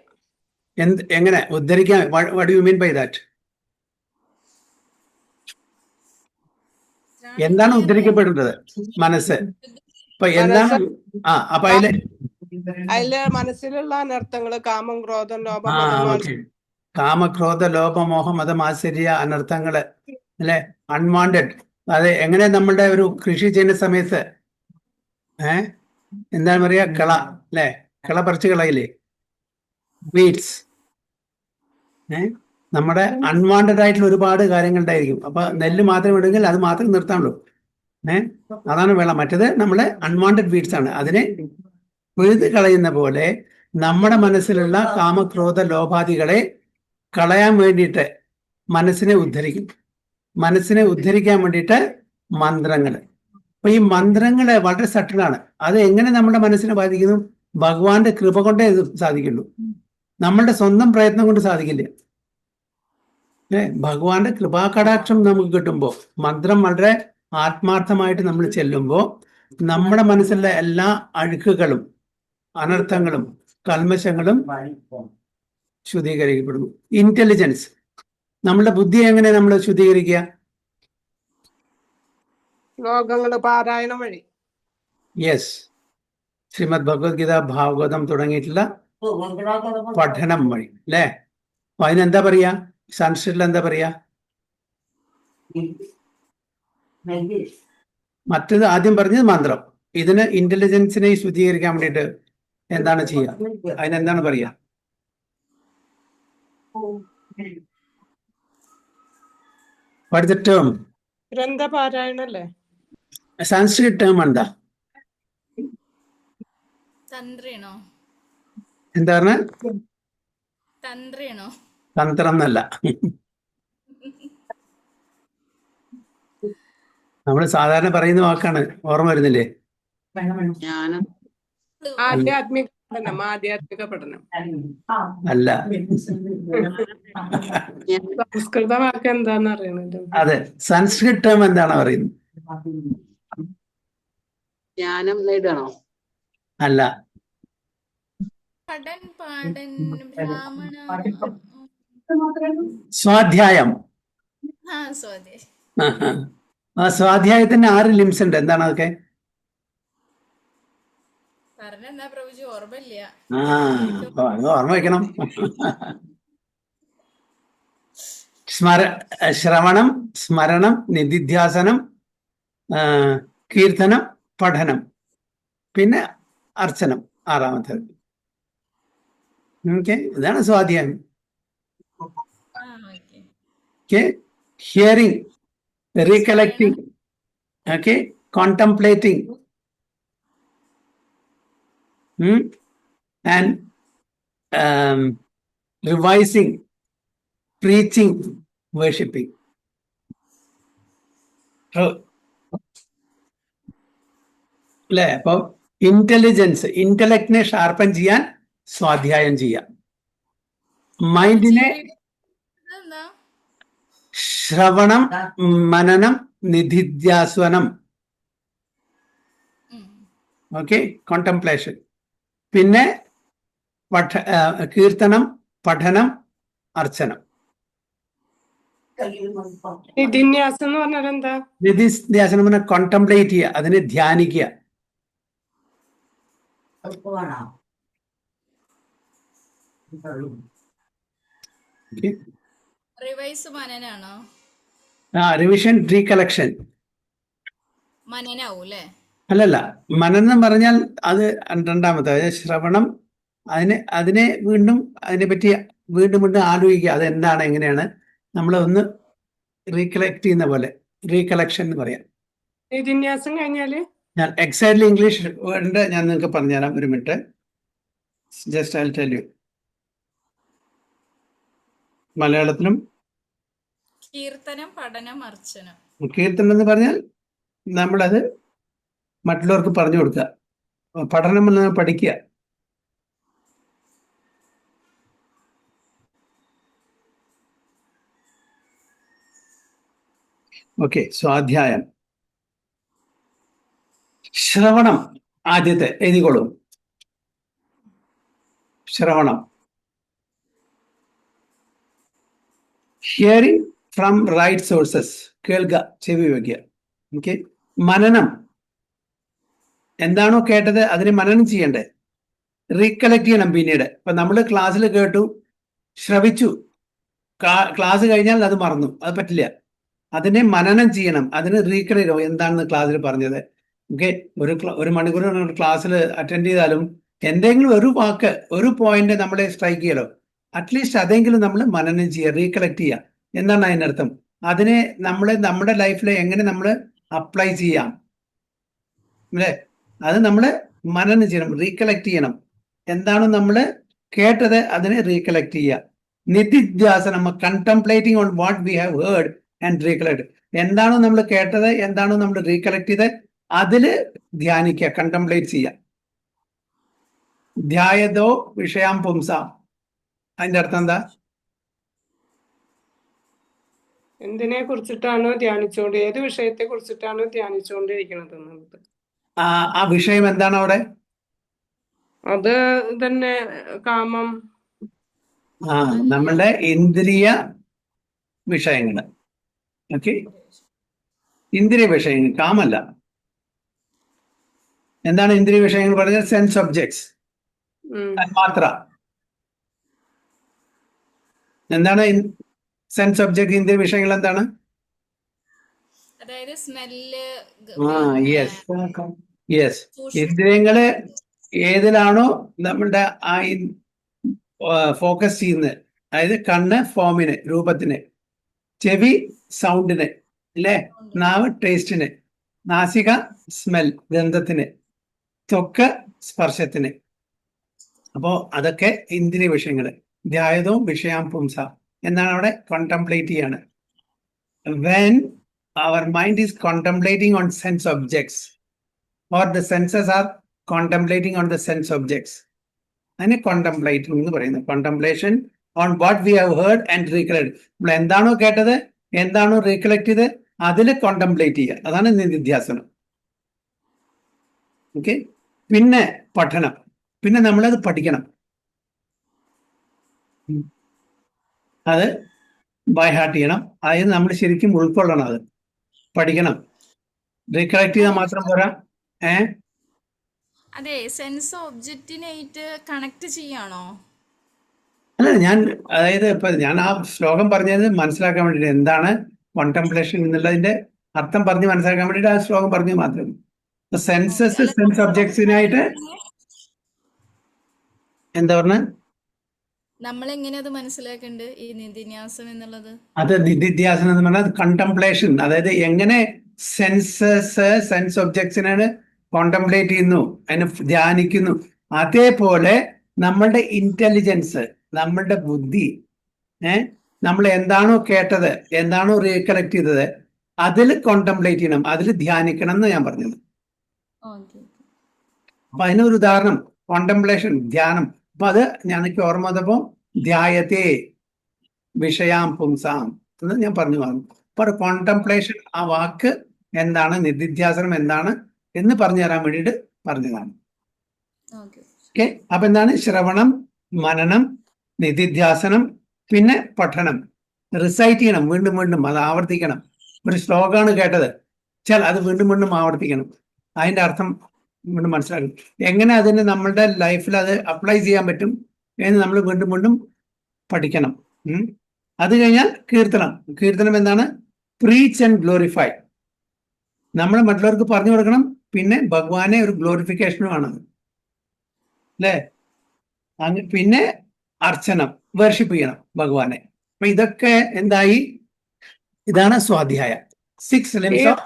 എങ്ങനെ ഉദ്ധരിക്കാൻ? What do you mean by that? എന്താണ് ഉദ്ധരിക്കപ്പെടുന്നത്? മനസ്സ്. അപ്പൊ എന്താണ്? അപ്പൊ അതില് മനസ്സിലുള്ള അനർത്ഥങ്ങള് കാമം, ക്രോധം, ലോഭം, കാമക്രോധ, ലോഭ, മോഹ, മതം, ആശ്ചര്യ, അനർത്ഥങ്ങള്, അല്ലെ? അൺവാണ്ടഡ്. അത് എങ്ങനെ നമ്മളുടെ ഒരു കൃഷി ചെയ്യുന്ന സമയത്ത് എന്താണ് പറയാ? കള, അല്ലെ? കള പറിച്ച് കളയില്ലേ? വീഡ്സ്. നമ്മുടെ അൺവാണ്ടഡ് ആയിട്ടുള്ള ഒരുപാട് കാര്യങ്ങൾ ഉണ്ടായിരിക്കും. അപ്പൊ നെല്ല് മാത്രം ഇടുമെങ്കിൽ അത് മാത്രം നിർത്താനുള്ളൂ. അതാണ് വെള്ളം. മറ്റേത് നമ്മളെ അൺവാണ്ടഡ് വീഡ്സ് ആണ്. അതിനെ പിഴുത് കളയുന്ന പോലെ നമ്മുടെ മനസ്സിലുള്ള കാമക്രോധ ലോഭാദികളെ കളയാൻ വേണ്ടിയിട്ട് മനസ്സിനെ ഉദ്ധരിക്കും. മനസ്സിനെ ഉദ്ധരിക്കാൻ വേണ്ടിയിട്ട് മന്ത്രങ്ങൾ. അപ്പൊ ഈ മന്ത്രങ്ങള് വളരെ സട്ടിലാണ്. അത് എങ്ങനെ നമ്മുടെ മനസ്സിനെ ബാധിക്കുന്നു? ഭഗവാന്റെ കൃപ കൊണ്ടേ ഇത് സാധിക്കുള്ളൂ. നമ്മളുടെ സ്വന്തം പ്രയത്നം കൊണ്ട് സാധിക്കില്ല. ഭഗവാന്റെ കൃപാകടാക്ഷം നമുക്ക് കിട്ടുമ്പോൾ, മന്ത്രം വളരെ ആത്മാർത്ഥമായിട്ട് നമ്മൾ ചെല്ലുമ്പോൾ നമ്മുടെ മനസ്സിലുള്ള എല്ലാ അഴുക്കുകളും അനർത്ഥങ്ങളും കൽമശങ്ങളും ശുദ്ധീകരിക്കപ്പെടുന്നു. ഇന്റലിജൻസ്, നമ്മളുടെ ബുദ്ധി എങ്ങനെ നമ്മൾ ശുദ്ധീകരിക്കുക? ശ്ലോകങ്ങള് പാരായണം വഴി. യെസ്, ശ്രീമദ് ഭഗവത്ഗീത, ഭാഗവതം തുടങ്ങിയിട്ടുള്ള പഠനം വഴി, അല്ലേ? അപ്പൊ അതിനെന്താ പറയാ? സംസ്കൃതത്തിൽ എന്താ പറയാ? മറ്റത് ആദ്യം പറഞ്ഞത് മന്ത്രം. ഇതിന് ഇന്റലിജൻസിനെ ശുദ്ധീകരിക്കാൻ വേണ്ടിയിട്ട് എന്താണ് ചെയ്യുക? അതിനെന്താണ് പറയാ? What is the term? ഗ്രന്ഥപാരായണല്ലേ? Sanskrit term എന്താ? തന്ത്രിണോ? എന്താണ്? തന്ത്രിണോ? തന്ത്രം എന്നല്ല. നമ്മൾ സാധാരണ പറയുന്ന വാക്കാണ്. ഓർമ്മ വരുന്നില്ലേ? ആധ്യാത്മിക പഠനം. ആധ്യാത്മിക പഠനം അല്ല. സംസ്കൃത വാക്ക് എന്താന്ന് അറിയണല്ലോ. അതെ, സംസ്കൃത് ടേം എന്താണ് പറയുന്നത്? ജ്ഞാനം നേടണോ? അല്ല. പഠൻ, പാടൻ, ബ്രാഹ്മണ, സ്വാധ്യായം. സ്വാധ്യായം. ആ സ്വാധ്യായത്തിന് 6 ലിംസ് ഉണ്ട്. എന്താണ് അതൊക്കെ? പറഞ്ഞെന്താ പ്രഭുജി? ഓർമ്മയില്ല. അത് ഓർമ്മ വെക്കണം. ശ്രവണം, സ്മരണം, നിധിധ്യാസനം, കീർത്തനം, പഠനം, പിന്നെ അർച്ചനം 6-ാമത്തേത്. ഓക്കെ, ഇതാണ് സ്വാധ്യായം. Okay. Okay, hearing, recollecting, okay, contemplating, and revising, preaching, worshipping. അല്ലേ? അപ്പൊ ഇന്റലക്റ്റിനെ ഷാർപ്പൻ ചെയ്യാൻ സ്വാധ്യായം ചെയ്യാം. മൈൻഡിനെ ഇതെന്താ? ശ്രവണം, മനനം, നിധിധ്യാസ്വനം. Okay, contemplation. പിന്നെ കീർത്തനം, പഠനം, അർച്ചനം. നിധിന്യാസം എന്ന് പറഞ്ഞാൽ എന്താ? നിധിധ്യാസനം പറഞ്ഞാൽ കോണ്ടംപ്ലേറ്റ് ചെയ്യുക, അതിനെ ധ്യാനിക്കുക. റിവൈസ് മനനാണോ? Revision, recollection. മനനാവൂ അല്ലേ? അല്ലല്ല, മനനം പറഞ്ഞാൽ അത് 2-ാമത്തെ, അതായത് ശ്രവണം. അതിനെ വീണ്ടും അതിനെപ്പറ്റി വീണ്ടും ആലോചിക്കുക, അതെന്താണ്, എങ്ങനെയാണ്, നമ്മൾ ഒന്ന് റീകളക്ട് ചെയ്യുന്ന പോലെ, റീകളക്ഷൻ എന്ന് പറയാം. നിധിന്യാസം കഴിഞ്ഞാല് ഞാൻ എക്സാക്ട്ലി ഇംഗ്ലീഷ് വേർഡിന്റെ ഞാൻ നിങ്ങൾക്ക് പറഞ്ഞുതരാം, ഒരു minute. Just I tell you. മലയാളത്തിലും കീർത്തനം, പഠനം, അർച്ചനം. കീർത്തനം എന്ന് പറഞ്ഞാൽ നമ്മളത് മറ്റുള്ളവർക്ക് പറഞ്ഞു കൊടുക്കുക. പഠനം എന്ന് പഠിക്കുക. ഓക്കെ, സ്വാധ്യായം. ശ്രവണം ആദ്യത്തെ എഴുതിക്കോളൂ. ശ്രവണം, ഹിയറിംഗ് ഫ്രം റൈറ്റ് സോഴ്സസ്, കേൾക്കുക, ചെവി വയ്ക്കുക. ഓക്കെ, മനനം, എന്താണോ കേട്ടത് അതിനെ മനനം ചെയ്യണ്ടേ, റീകളക്ട് ചെയ്യണം പിന്നീട്. ഇപ്പൊ നമ്മൾ ക്ലാസ്സിൽ കേട്ടു, ശ്രവിച്ചു, ക്ലാസ് കഴിഞ്ഞാൽ അത് മറന്നു, അത് പറ്റില്ല. അതിനെ മനനം ചെയ്യണം, അതിന് റീകളക്ട് ചെയ്യണം, എന്താണെന്ന് ക്ലാസ്സിൽ പറഞ്ഞത്. ഓക്കെ, ഒരു മണിക്കൂർ ക്ലാസ്സിൽ അറ്റൻഡ് ചെയ്താലും എന്തെങ്കിലും ഒരു വാക്ക്, ഒരു പോയിന്റ് നമ്മളെ സ്ട്രൈക്ക് ചെയ്യലോ, അറ്റ്ലീസ്റ്റ് അതെങ്കിലും നമ്മൾ മനനം ചെയ്യുക, റീകളക്ട് ചെയ്യുക. എന്താണ് അതിനർത്ഥം? അതിനെ നമ്മുടെ ലൈഫിൽ എങ്ങനെ നമ്മൾ അപ്ലൈ ചെയ്യാം, അല്ലേ? അത് നമ്മൾ മനനം ചെയ്യണം, റീകളക്ട് ചെയ്യണം. എന്താണ് നമ്മൾ കേട്ടത് അതിനെ റീകളക്ട് ചെയ്യുക. നിധിധ്യാസനം, contemplating on what we have heard and recollect. എന്താണോ നമ്മൾ കേട്ടത്, എന്താണോ നമ്മൾ റീകളക്ട് ചെയ്ത് അതില് ധ്യാനിക്കുക, കണ്ടംപ്ലേറ്റ് ചെയ്യുക. ധ്യായതോ വിഷയാം പുംസാം, അതിന്റെ അർത്ഥം എന്താ? എന്തിനെ കുറിച്ചിട്ടാണോ ഏത് വിഷയത്തെ കുറിച്ചിട്ടാണോ ധ്യാനിച്ചുകൊണ്ടിരിക്കുന്നത് എന്നുള്ളത്. ആ വിഷയം എന്താണ് അവിടെ? അത് തന്നെ കാമം, നമ്മളുടെ ഇന്ദ്രിയ വിഷയങ്ങൾ. ഓക്കെ, ഇന്ദ്രിയ വിഷയങ്ങൾ, കാമല്ല. എന്താണ് ഇന്ദ്രിയ വിഷയങ്ങൾ പറഞ്ഞാൽ? സെൻസ് ഒബ്ജക്ട്സ്, തന്മാത്ര. എന്താണ് സെൻസ് ഒബ്ജക്ട്, ഇന്ദ്രിയ വിഷയങ്ങൾ എന്താണ്? അതായത് സ്മെല്ല്. യെസ്. ഇന്ദ്രിയങ്ങള് ഏതിലാണോ നമ്മളുടെ ആ ഫോക്കസ് ചെയ്യുന്നത്, അതായത് കണ്ണ് ഫോമിന്, രൂപത്തിന്, ചെവി സൗണ്ടിന്, അല്ലേ? നാവ് ടേസ്റ്റിന്, നാസിക സ്മെൽ, ഗന്ധത്തിന്, ത്വക്ക് സ്പർശത്തിന്. അപ്പോ അതൊക്കെ ഇന്ദ്രിയ വിഷയങ്ങൾ. ധ്യായതവും വിഷയാം പുംസ എന്നാണ് അവിടെ കോണ്ടംപ്ലേറ്റ് ചെയ്യാണ്. When our mind is contemplating on sense objects or the senses are contemplating on the sense objects, അതിനെ contemplating എന്ന് പറയുന്നത്. contemplation on what we have heard and recollect. നമ്മൾ എന്താണോ കേട്ടത്, എന്താണോ റീകളക്ട് ചെയ്ത് അതിൽ കോണ്ടംപ്ലേറ്റ് ചെയ്യുക, അതാണ് നിധിധ്യാസനം. ഓക്കെ, പിന്നെ പഠനം, പിന്നെ നമ്മളത് പഠിക്കണം, അത് ബൈ ഹാർട്ട് ചെയ്യണം. അതായത് നമ്മൾ ശരിക്കും ഉൾക്കൊള്ളണം, അത് പഠിക്കണം. റീകളക്ട് ചെയ്താൽ മാത്രം പോരാ. അതെ, സെൻസ് ഒബ്ജക്റ്റിനായിട്ട് കണക്ട് ചെയ്യാണോ? അല്ല, അതായത് ഇപ്പൊ ഞാൻ ആ ശ്ലോകം പറഞ്ഞത് മനസ്സിലാക്കാൻ വേണ്ടിയിട്ട് എന്താണ് കോണ്ടംപ്ലേഷൻ എന്നുള്ളതിന്റെ അർത്ഥം പറഞ്ഞ് മനസ്സിലാക്കാൻ വേണ്ടിയിട്ട് ആ ശ്ലോകം പറഞ്ഞു മാത്രം. സെൻസസ് അല്ല, സെൻസ് ഒബ്ജക്ട്സിനായിട്ട് എന്താ പറഞ്ഞ നമ്മളെങ്ങനെ അത് മനസ്സിലാക്കണ്ട് ഈ നിധിന്യാസം എന്നുള്ളത്? അത് നിധിധ്യാസനം എന്ന് പറഞ്ഞാൽ കണ്ടംപ്ലേഷൻ, അതായത് എങ്ങനെ സെൻസ് ഒബ്ജക്ട്സിനാണ് കോണ്ടംപ്ലേറ്റ് ചെയ്യുന്നു, അതിനെ ധ്യാനിക്കുന്നു, അതേപോലെ നമ്മളുടെ ഇന്റലിജൻസ്, നമ്മളുടെ ബുദ്ധി, നമ്മൾ എന്താണോ കേട്ടത്, എന്താണോ റീകളക്ട് ചെയ്തത്, അതിൽ കോണ്ടംപ്ലേറ്റ് ചെയ്യണം, അതിൽ ധ്യാനിക്കണം എന്ന് ഞാൻ പറഞ്ഞത്. ഓക്കെ. അപ്പൊ അതിനൊരു ഉദാഹരണം കോണ്ടംപ്ലേഷൻ, ധ്യാനം. അപ്പൊ അത് എനിക്ക് ഓർമ്മ വന്നപ്പോ ധ്യായത്തെ വിഷയാം പുംസാം എന്ന് ഞാൻ പറഞ്ഞു വന്നു. അപ്പൊ കോണ്ടംപ്ലേഷൻ ആ വാക്ക് എന്താണ്, നിധിധ്യാസനം എന്താണ് എന്ന് പറഞ്ഞു തരാൻ വേണ്ടിയിട്ട് പറഞ്ഞതാണ്. ഓക്കെ. ഓക്കെ. അപ്പൊ എന്താണ് ശ്രവണം, മനനം, നിധിധ്യാസനം, പിന്നെ പഠനം. റിസൈറ്റ് ചെയ്യണം, വീണ്ടും വീണ്ടും അത് ആവർത്തിക്കണം. ഒരു ശ്ലോകമാണ് കേട്ടത്, അത് വീണ്ടും വീണ്ടും ആവർത്തിക്കണം, അതിന്റെ അർത്ഥം വീണ്ടും മനസ്സിലാക്കണം, എങ്ങനെ അതിന് നമ്മളുടെ ലൈഫിൽ അത് അപ്ലൈ ചെയ്യാൻ പറ്റും എന്ന് നമ്മൾ വീണ്ടും വീണ്ടും പഠിക്കണം. അത് കഴിഞ്ഞാൽ കീർത്തനം എന്താണ്, പ്രീച്ച് ആൻഡ് ഗ്ലോറിഫൈ, നമ്മൾ മറ്റുള്ളവർക്ക് പറഞ്ഞു കൊടുക്കണം, പിന്നെ ഭഗവാനെ ഒരു ഗ്ലോറിഫിക്കേഷനുമാണ്, അല്ലേ? പിന്നെ അർച്ചനം, വർഷിപ്പ് ചെയ്യണം ഭഗവാനെ. അപ്പൊ ഇതൊക്കെ എന്തായി, ഇതാണ് സ്വാധ്യായ. 6 limbs of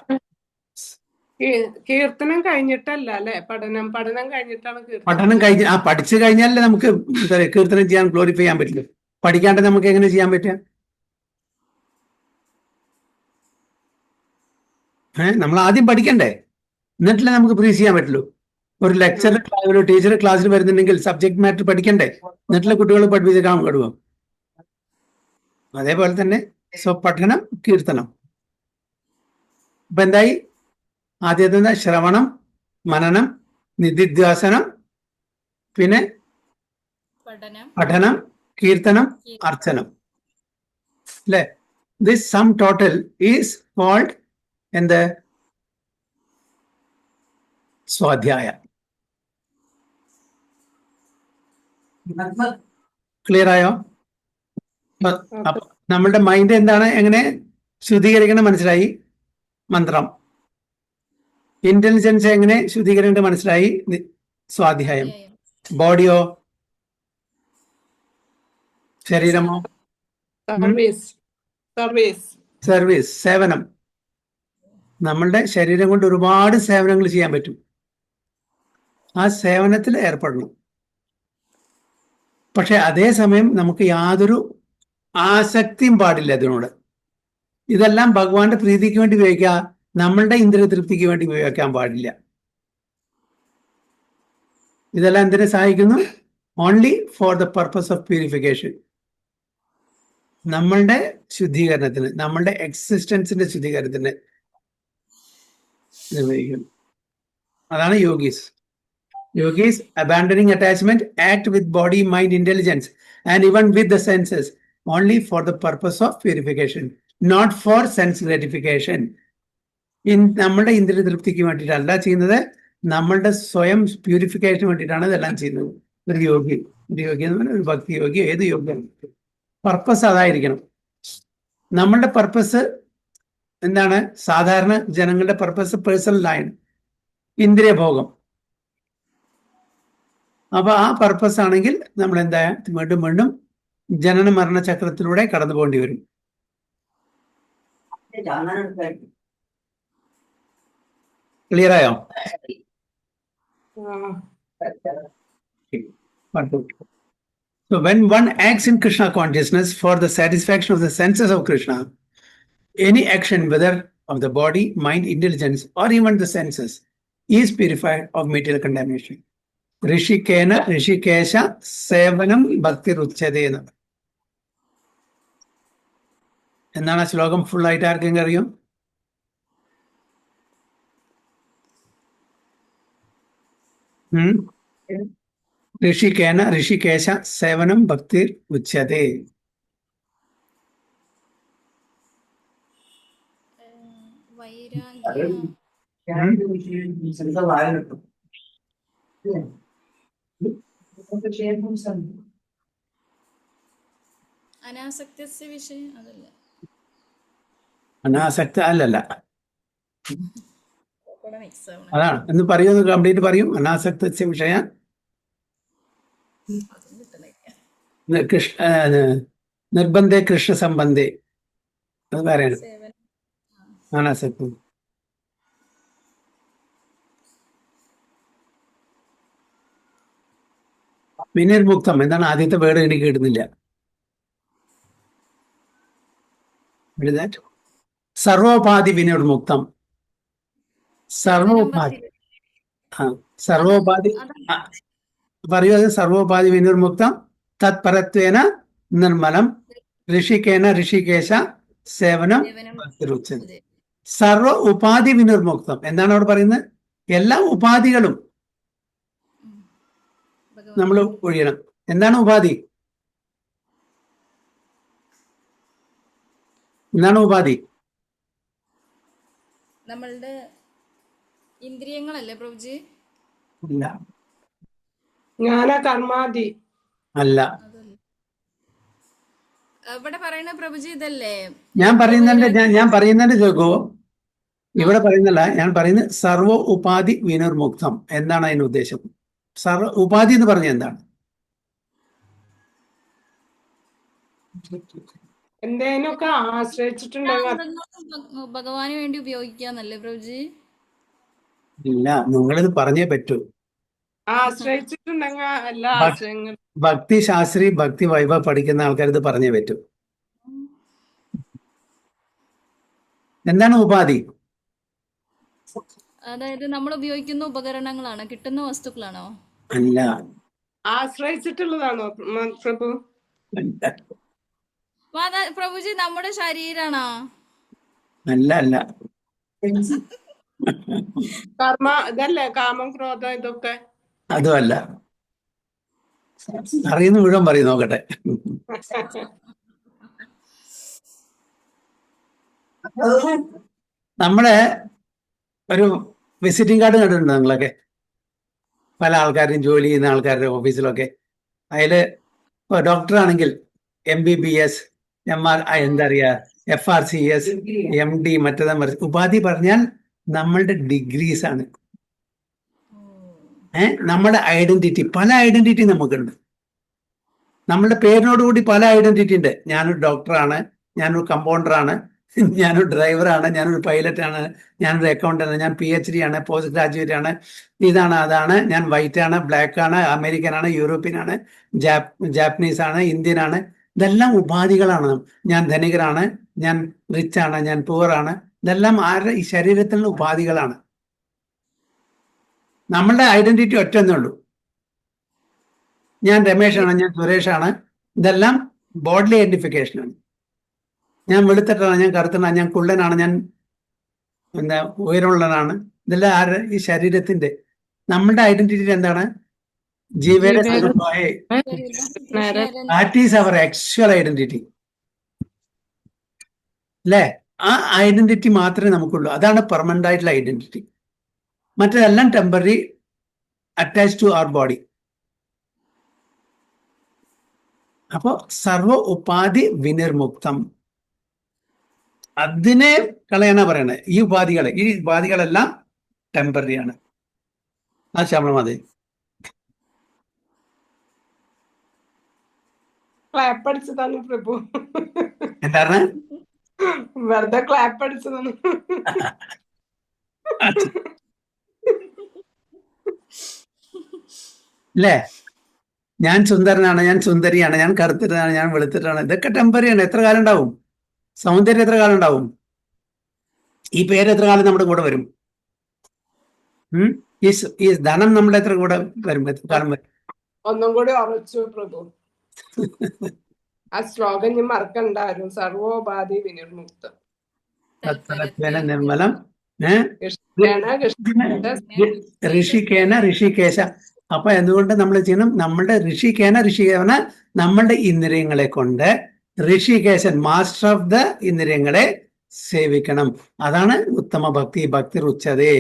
കീർത്തനം കഴിഞ്ഞിട്ടല്ല അല്ലെ, പഠനം കഴിഞ്ഞിട്ടാണ് പഠനം കഴിഞ്ഞ് പഠിച്ചു കഴിഞ്ഞാലേ നമുക്ക് കീർത്തനം ചെയ്യാൻ, ഗ്ലോറിഫൈ ചെയ്യാൻ പറ്റില്ല. പഠിക്കാണ്ട് നമുക്ക് എങ്ങനെ ചെയ്യാൻ പറ്റുക? നമ്മൾ ആദ്യം പഠിക്കണ്ടേ, എന്നിട്ടല്ലേ നമുക്ക് പ്രീസ് ചെയ്യാൻ പറ്റുള്ളൂ. ഒരു ലെക്ചർ, ഒരു ടീച്ചർ ക്ലാസ്സിൽ വരുന്നുണ്ടെങ്കിൽ സബ്ജക്ട് മാറ്റർ പഠിക്കണ്ടേ, എന്നിട്ടുള്ള കുട്ടികൾ പഠിപ്പിച്ചിട്ടാണ് കഴിവും. അതേപോലെ തന്നെ പഠനം, കീർത്തനം. ഇപ്പൊ എന്തായി, ആദ്യത്തെ ശ്രവണം, മനനം, നിധിധ്യാസനം, പിന്നെ പഠനം, കീർത്തനം, അർച്ചനം, അല്ലെ? This sum total is called എന്ത്? സ്വാധ്യായ. ക്ലിയർ ആയോ? നമ്മളുടെ മൈൻഡ് എന്താണ്, എങ്ങനെ ശുദ്ധീകരിക്കണം മനസ്സിലായി, മന്ത്രം. ഇന്റലിജൻസ് എങ്ങനെ ശുദ്ധീകരിക്കേണ്ടത് മനസ്സിലായി, സ്വാധ്യായം. ബോഡിയോ, ശരീരമോ? സർവീസ്, സേവനം. നമ്മളുടെ ശരീരം കൊണ്ട് ഒരുപാട് സേവനങ്ങൾ ചെയ്യാൻ പറ്റും, ആ സേവനത്തിൽ ഏർപ്പെടണം. പക്ഷെ അതേസമയം നമുക്ക് യാതൊരു ആസക്തിയും പാടില്ല അതിനോട്. ഇതെല്ലാം ഭഗവാന്റെ പ്രീതിക്ക് വേണ്ടി ഉപയോഗിക്കുക, നമ്മളുടെ ഇന്ദ്രിയ തൃപ്തിക്ക് വേണ്ടി ഉപയോഗിക്കാൻ പാടില്ല. ഇതെല്ലാം എന്തിനെ സഹായിക്കുന്നു? Only for the purpose of purification, നമ്മളുടെ ശുദ്ധീകരണത്തിന്, നമ്മളുടെ എക്സിസ്റ്റൻസിന്റെ ശുദ്ധീകരണത്തിന് ഉപയോഗിക്കുന്നു. അതാണ് യോഗീസ്. Yogis, abandoning attachment, act with body, mind, intelligence, and even with the senses, only for the purpose of purification, not for sense gratification. നമ്മളുടെ ഇന്ദ്രിയ തൃപ്തിക്ക് വേണ്ടിയിട്ടല്ല ചെയ്യുന്നത്, നമ്മളുടെ സ്വയം പ്യൂരിഫിക്കേഷന് വേണ്ടിയിട്ടാണ് ഇതെല്ലാം ചെയ്യുന്നത്. ഒരു യോഗി എന്ന് പറഞ്ഞാൽ ഒരു ഭക്തി യോഗി, ഏത് യോഗിയാണ്, പർപ്പസ് അതായിരിക്കണം. നമ്മളുടെ പർപ്പസ് എന്താണ്? സാധാരണ ജനങ്ങളുടെ പർപ്പസ് പേഴ്സണലാണ്, ഇന്ദ്രിയഭോഗം. അപ്പൊ ആ പർപ്പസ് ആണെങ്കിൽ നമ്മൾ എന്താ, വീണ്ടും വീണ്ടും ജനന മരണ ചക്രത്തിലൂടെ കടന്നു പോകേണ്ടി വരും. ക്ലിയർ ആയോ? So when one acts in Krishna consciousness for the satisfaction of the senses of Krishna, any action, whether of the body, mind, intelligence, or even the senses, is purified of material contamination. ഋഷിക്കേന Hrishikesh സേവനം ഭക്തി രുച്യതേന്ന് എന്നാണ് ആ ശ്ലോകം full ആയിട്ട് ആർക്കെങ്കിലും അറിയും? ഋഷിക്കേന ഋഷികേശ സേവനം ഭക്തി ഉച്യതേ. അനാസക്ത അല്ലല്ല, കൂടെ മിക്സ് ആവണം. അതാണ് എന്ന് പറയൂ, കംപ്ലീറ്റ് പറയും. അനാസക്തസ്യ വിഷയ അതും കിട്ടുന്നില്ല. നിർബന്ധേ കൃഷ്ണ സംബന്ധേ, അത് പറയണം. സേവനം. അനാസക്തം. വിനിർമുക്തം എന്താണ് ആദ്യത്തെ വേർഡ് എനിക്ക് കിട്ടുന്നില്ല. സർവോപാധി വിനിർമുക്തം. സർവോപാധി സർവോപാധി പറയൂ. അത് സർവോപാധി വിനിർമുക്തം തത്പരത്വേന നിർമ്മലം ഋഷികേന ഋഷികേശ സേവനം ഭക്തിരുച്യത്തെ. സർവ ഉപാധി വിനിർമുക്തം എന്താണ് അവിടെ പറയുന്നത്? എല്ലാ ഉപാധികളും നമ്മൾ ഒഴിയണം. എന്താണ് ഉപാധി? എന്താണ് ഉപാധി? നമ്മളുടെ ഇന്ദ്രിയങ്ങളല്ലേ പ്രഭുജി? ഇല്ല, ജ്ഞാന കർമാദി അല്ല. ഇവിടെ പറയുന്ന പ്രഭുജി ഇതല്ലേ? ഞാൻ പറയുന്നുണ്ട് കേൾക്കോ? ഇവിടെ പറയുന്നില്ല, ഞാൻ പറയുന്നത് സർവ ഉപാധി വിനിർമുക്തം. എന്താണ് അതിന്റെ ഉദ്ദേശം? സർവ ഉപാധി എന്ന് പറഞ്ഞ എന്താണ്? എന്തേനൊക്കെ ആശ്രയിച്ചിട്ടുണ്ടെങ്കിൽ ഭഗവാന് വേണ്ടി ഉപയോഗിക്കാന്നല്ലേ പ്രഭുജി? ഇല്ല, നിങ്ങളിത് പറഞ്ഞേ പറ്റൂ. ആശ്രയിച്ചിട്ടുണ്ടെങ്കിൽ എല്ലാ ആശ്രയങ്ങളും ഭക്തി ശാസ്ത്രി ഭക്തി വൈഭവ പഠിക്കുന്ന ആൾക്കാർ ഇത് പറഞ്ഞേ പറ്റൂ. എന്താണ് ഉപാധി? അതായത് നമ്മൾ ഉപയോഗിക്കുന്ന ഉപകരണങ്ങളാണോ, കിട്ടുന്ന വസ്തുക്കളാണോ? അല്ല, ആശ്രയിച്ചിട്ടുള്ളതാണോ പ്രഭു? പ്രഭുജി നമ്മുടെ ശരീരാണോ? അല്ല, അല്ല. കർമ്മ ഇതല്ലേ, കാമം ക്രോധം ഇതൊക്കെ? അതുമല്ല. അറിയുന്ന മുഴുവൻ പറയും, നോക്കട്ടെ. നമ്മളെ ഒരു വിസിറ്റിംഗ് കാർഡ് കണ്ടിട്ടുണ്ടോ നിങ്ങളൊക്കെ? പല ആൾക്കാരും ജോലി ചെയ്യുന്ന ആൾക്കാരുടെ ഓഫീസിലൊക്കെ അതില് ഇപ്പോൾ ഡോക്ടറാണെങ്കിൽ MBBS, എന്താ പറയുക, FRCS, MD, മറ്റേതാ ഉപാധി പറഞ്ഞാൽ നമ്മളുടെ ഡിഗ്രീസ് ആണ്. നമ്മുടെ ഐഡന്റിറ്റി, പല ഐഡന്റിറ്റി നമുക്കുണ്ട്. നമ്മളുടെ പേരിനോടുകൂടി പല ഐഡന്റിറ്റി ഉണ്ട്. ഞാനൊരു ഡോക്ടറാണ്, ഞാനൊരു കമ്പൗണ്ടറാണ്, ഞാനൊരു ഡ്രൈവറാണ്, ഞാനൊരു പൈലറ്റാണ്, ഞാനൊരു അക്കൗണ്ടന്റ്, ഞാൻ PhD ആണ്, പോസ്റ്റ് ഗ്രാജുവേറ്റ് ആണ്, ഇതാണ് അതാണ്, ഞാൻ വൈറ്റ് ആണ്, ബ്ലാക്ക് ആണ്, അമേരിക്കൻ ആണ്, യൂറോപ്യൻ ആണ്, ജാപ്പനീസ് ആണ്, ഇന്ത്യൻ ആണ്. ഇതെല്ലാം ഉപാധികളാണ്. ഞാൻ ധനികരാണ്, ഞാൻ റിച്ച് ആണ്, ഞാൻ പുവർ ആണ്. ഇതെല്ലാം ആരുടെ ഈ ശരീരത്തിലുള്ള ഉപാധികളാണ്. നമ്മളുടെ ഐഡന്റിറ്റി ഒറ്റന്നേ ഉള്ളൂ. ഞാൻ രമേശാണ്, ഞാൻ സുരേഷാണ്. ഇതെല്ലാം ബോഡി ഐഡന്റിഫിക്കേഷനാണ്. ഞാൻ വെളുത്തിട്ടാണ്, ഞാൻ കറുത്തനാണ്, ഞാൻ കുള്ളനാണ്, ഞാൻ ഉയരമുള്ളതാണ്. ഇതെല്ലാം ആര്? ഈ ശരീരത്തിന്റെ. നമ്മളുടെ ഐഡന്റിറ്റി എന്താണ്? ജീവയുടെ സ്വരൂപമായ that is our actual identity അല്ലേ? ആ ഐഡന്റിറ്റി മാത്രമേ നമുക്കുള്ളൂ. അതാണ് പെർമനന്റ് ആയിട്ടുള്ള ഐഡന്റിറ്റി. മറ്റതെല്ലാം temporary, attach to our body. അപ്പോ സർവ ഉപാധി വിനിർമുക്തം, അതിനെ കളയാനാ പറയണത്. ഈ ഉപാധികളെല്ലാം ടെമ്പററി ആണ്. ആ ശമ്പളം മതി. ക്ലാപ്പ് അടിച്ചതാണ് പ്രഭു. എന്താണ്? വെറുതെ ക്ലാപ്പ് അടിച്ചതാണ്. അല്ലേ? ഞാൻ സുന്ദരനാണ്, ഞാൻ സുന്ദരിയാണ്, ഞാൻ കറുത്തിട്ടാണ്, ഞാൻ വെളുത്തിട്ടാണ്. ഇതൊക്കെ ടെമ്പററിയാണ്. എത്ര കാലം ഉണ്ടാവും? സൗന്ദര്യം എത്ര കാലം ഉണ്ടാവും? ഈ പേര് എത്ര കാലം നമ്മുടെ കൂടെ വരും? ഈ ധനം നമ്മുടെ എത്ര കൂടെ വരും? എത്ര കാലം വരും? ഒന്നും കൂടി ഉറച്ചു പ്രഭു. ആ ശ്ലോകം ഞാൻ മറക്കണ്ടായിരുന്നു. സർവോപാധി വിനിർമുക്തം നിർമ്മലം ഋഷികേന ഋഷികേശ. അപ്പൊ എന്തുകൊണ്ട് നമ്മൾ ചെയ്യണം? നമ്മളുടെ ഋഷികേന നമ്മളുടെ ഇന്ദ്രിയങ്ങളെ കൊണ്ട് ഋഷികേശൻ, മാസ്റ്റർ ഓഫ് ദ ഇന്ദ്രിയങ്ങളെ സേവിക്കണം. അതാണ് ഉത്തമ ഭക്തി. ഭക്തി രുച്യതേ.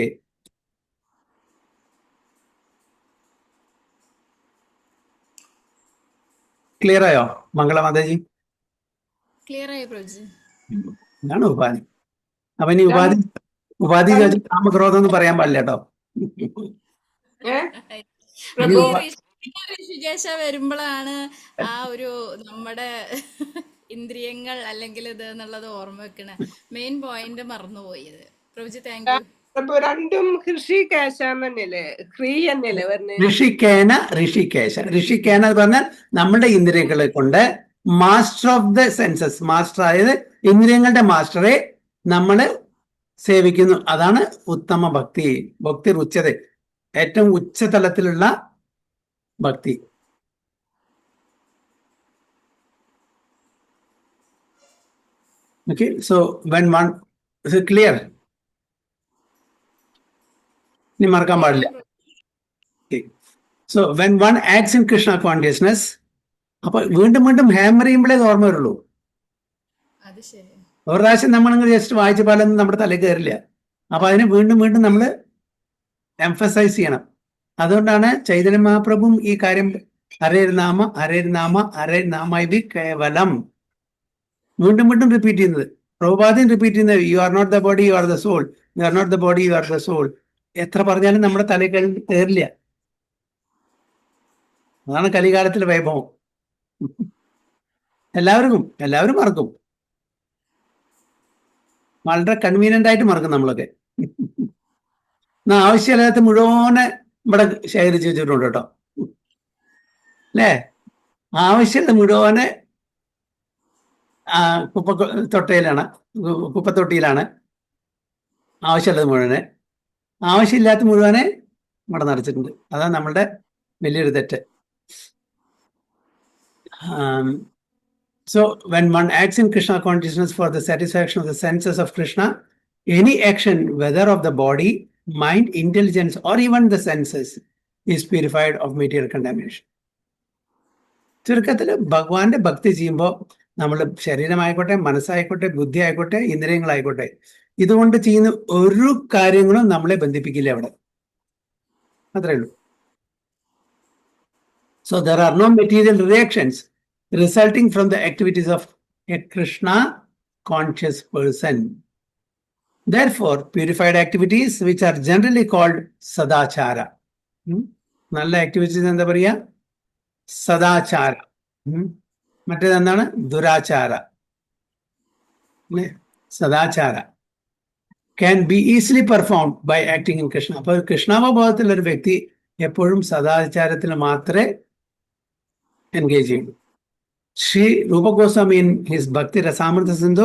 ക്ലിയർ ആയോ മംഗളമാതാജി? ക്ലിയർ ആയി പ്രഭുജി. ഇതാണ് ഉപാധി. അപ്പൊ ഇനി ഉപാധി ഉപാധി ചോദിച്ചാൽ കാമക്രോധം എന്ന് പറയാൻ പാടില്ല കേട്ടോ. പ്രഭു ഋഷികേശ വരുമ്പോഴാണ് ആ ഒരു നമ്മുടെ ഇന്ദ്രിയങ്ങൾ അല്ലെങ്കിൽ ഇത് എന്നുള്ളത് ഓർമ്മ വെക്കണ മെയിൻ പോയിന്റ് മറന്നുപോയത്. Prabhuji thank you. പ്രഭു രണ്ടും ഋഷികേശ തന്നെയല്ലേ, ഹ്രീ തന്നെയല്ലേ വരുന്നത്? ഋഷികേശ എന്ന് പറഞ്ഞാൽ നമ്മുടെ ഇന്ദ്രിയങ്ങളെ കൊണ്ട് master of the census, master ആയത് ഇന്ദ്രിയങ്ങളുടെ മാസ്റ്ററെ നമ്മൾ സേവിക്കുന്നു. അതാണ് ഉത്തമ ഭക്തി. ഭക്തി ഉച്ചത, ഏറ്റവും ഉച്ചതലത്തിലുള്ള ഭക്തി. Okay, so when one is it clear? Ni markan paadilla. Okay. So when one acts in Krishna consciousness, അപ്പോൾ വീണ്ടും വീണ്ടും ഹാമർ ചെയ്യുമ്പോഴേ ഓർമ്മ വരുള്ളൂ. അത് ശരി. ഒരു പ്രാവശ്യം നമ്മളങ്ങനെ ജസ്റ്റ് വായിച്ച പാലൊന്നും നമ്മുടെ തലയിൽ കയറില്ല. അപ്പൊ അതിനെ വീണ്ടും വീണ്ടും നമ്മൾ എംഫസൈസ് ചെയ്യണം. അതുകൊണ്ടാണ് ചൈതന്യ മഹാപ്രഭുവും ഈ കാര്യം ഹരേർനാമ ഇത് കേവലം വീണ്ടും വീണ്ടും റിപ്പീറ്റ് ചെയ്യുന്നത്. പ്രഭുപാദയും റിപ്പീറ്റ് ചെയ്യുന്നത് you are not the body, you are the soul, you are not the body, you are the soul. എത്ര പറഞ്ഞാലും നമ്മുടെ തലയിൽ കയറില്ല. അതാണ് കലികാലത്തിലെ വൈഭവം. എല്ലാവരും മറക്കും, വളരെ കൺവീനിയന്റ് ആയിട്ട് മറക്കും നമ്മളൊക്കെ. ആവശ്യമില്ലാത്ത മുഴുവനെ ഇവിടെ ശേഖരിച്ച് വെച്ചിട്ടുണ്ട് കേട്ടോ, അല്ലേ? ആവശ്യമുള്ള മുഴുവനെ കുപ്പത്തൊട്ടിയിലാണ് ആവശ്യമുള്ളത് മുഴുവനെ. ആവശ്യമില്ലാത്ത മുഴുവനെ ഇവിടെ നിറച്ചിട്ടുണ്ട്. അതാണ് നമ്മളുടെ വലിയൊരു തെറ്റ്. So when one acts in Krishna consciousness for the satisfaction of the senses of Krishna, any action, whether of the body, mind, intelligence, or even the senses, is purified of material contamination. ചുരുക്കത്തിൽ ഭഗവാന്റെ ഭക്തി ചെയ്യുമ്പോൾ നമ്മൾ ശരീരമായിക്കോട്ടെ, മനസ്സായിക്കോട്ടെ, ബുദ്ധി ആയിക്കോട്ടെ, ഇന്ദ്രിയങ്ങളായിക്കോട്ടെ, ഇതുകൊണ്ട് ചെയ്യുന്ന ഒരു കാര്യങ്ങളും നമ്മളെ ബന്ധിപ്പിക്കില്ല അവിടെ. അത്രേ ഉള്ളൂ. So there are no material reactions resulting from the activities of a Krishna conscious person. Therefore, purified activities, which are generally called sadachara. നല്ല ആക്ടിവിറ്റീസ് എന്താ പറയുക? സദാചാര. മറ്റേതെന്താണ്? ദുരാചാര. സദാചാര can be easily performed by acting in Krishna. അപ്പോൾ കൃഷ്ണാവബോധത്തിലുള്ള ഒരു വ്യക്തി എപ്പോഴും സദാചാരത്തിൽ മാത്രമേ എൻഗേജ് ചെയ്യും. Sri Rupa Goswami in his Bhakti Rasamrita Sindhu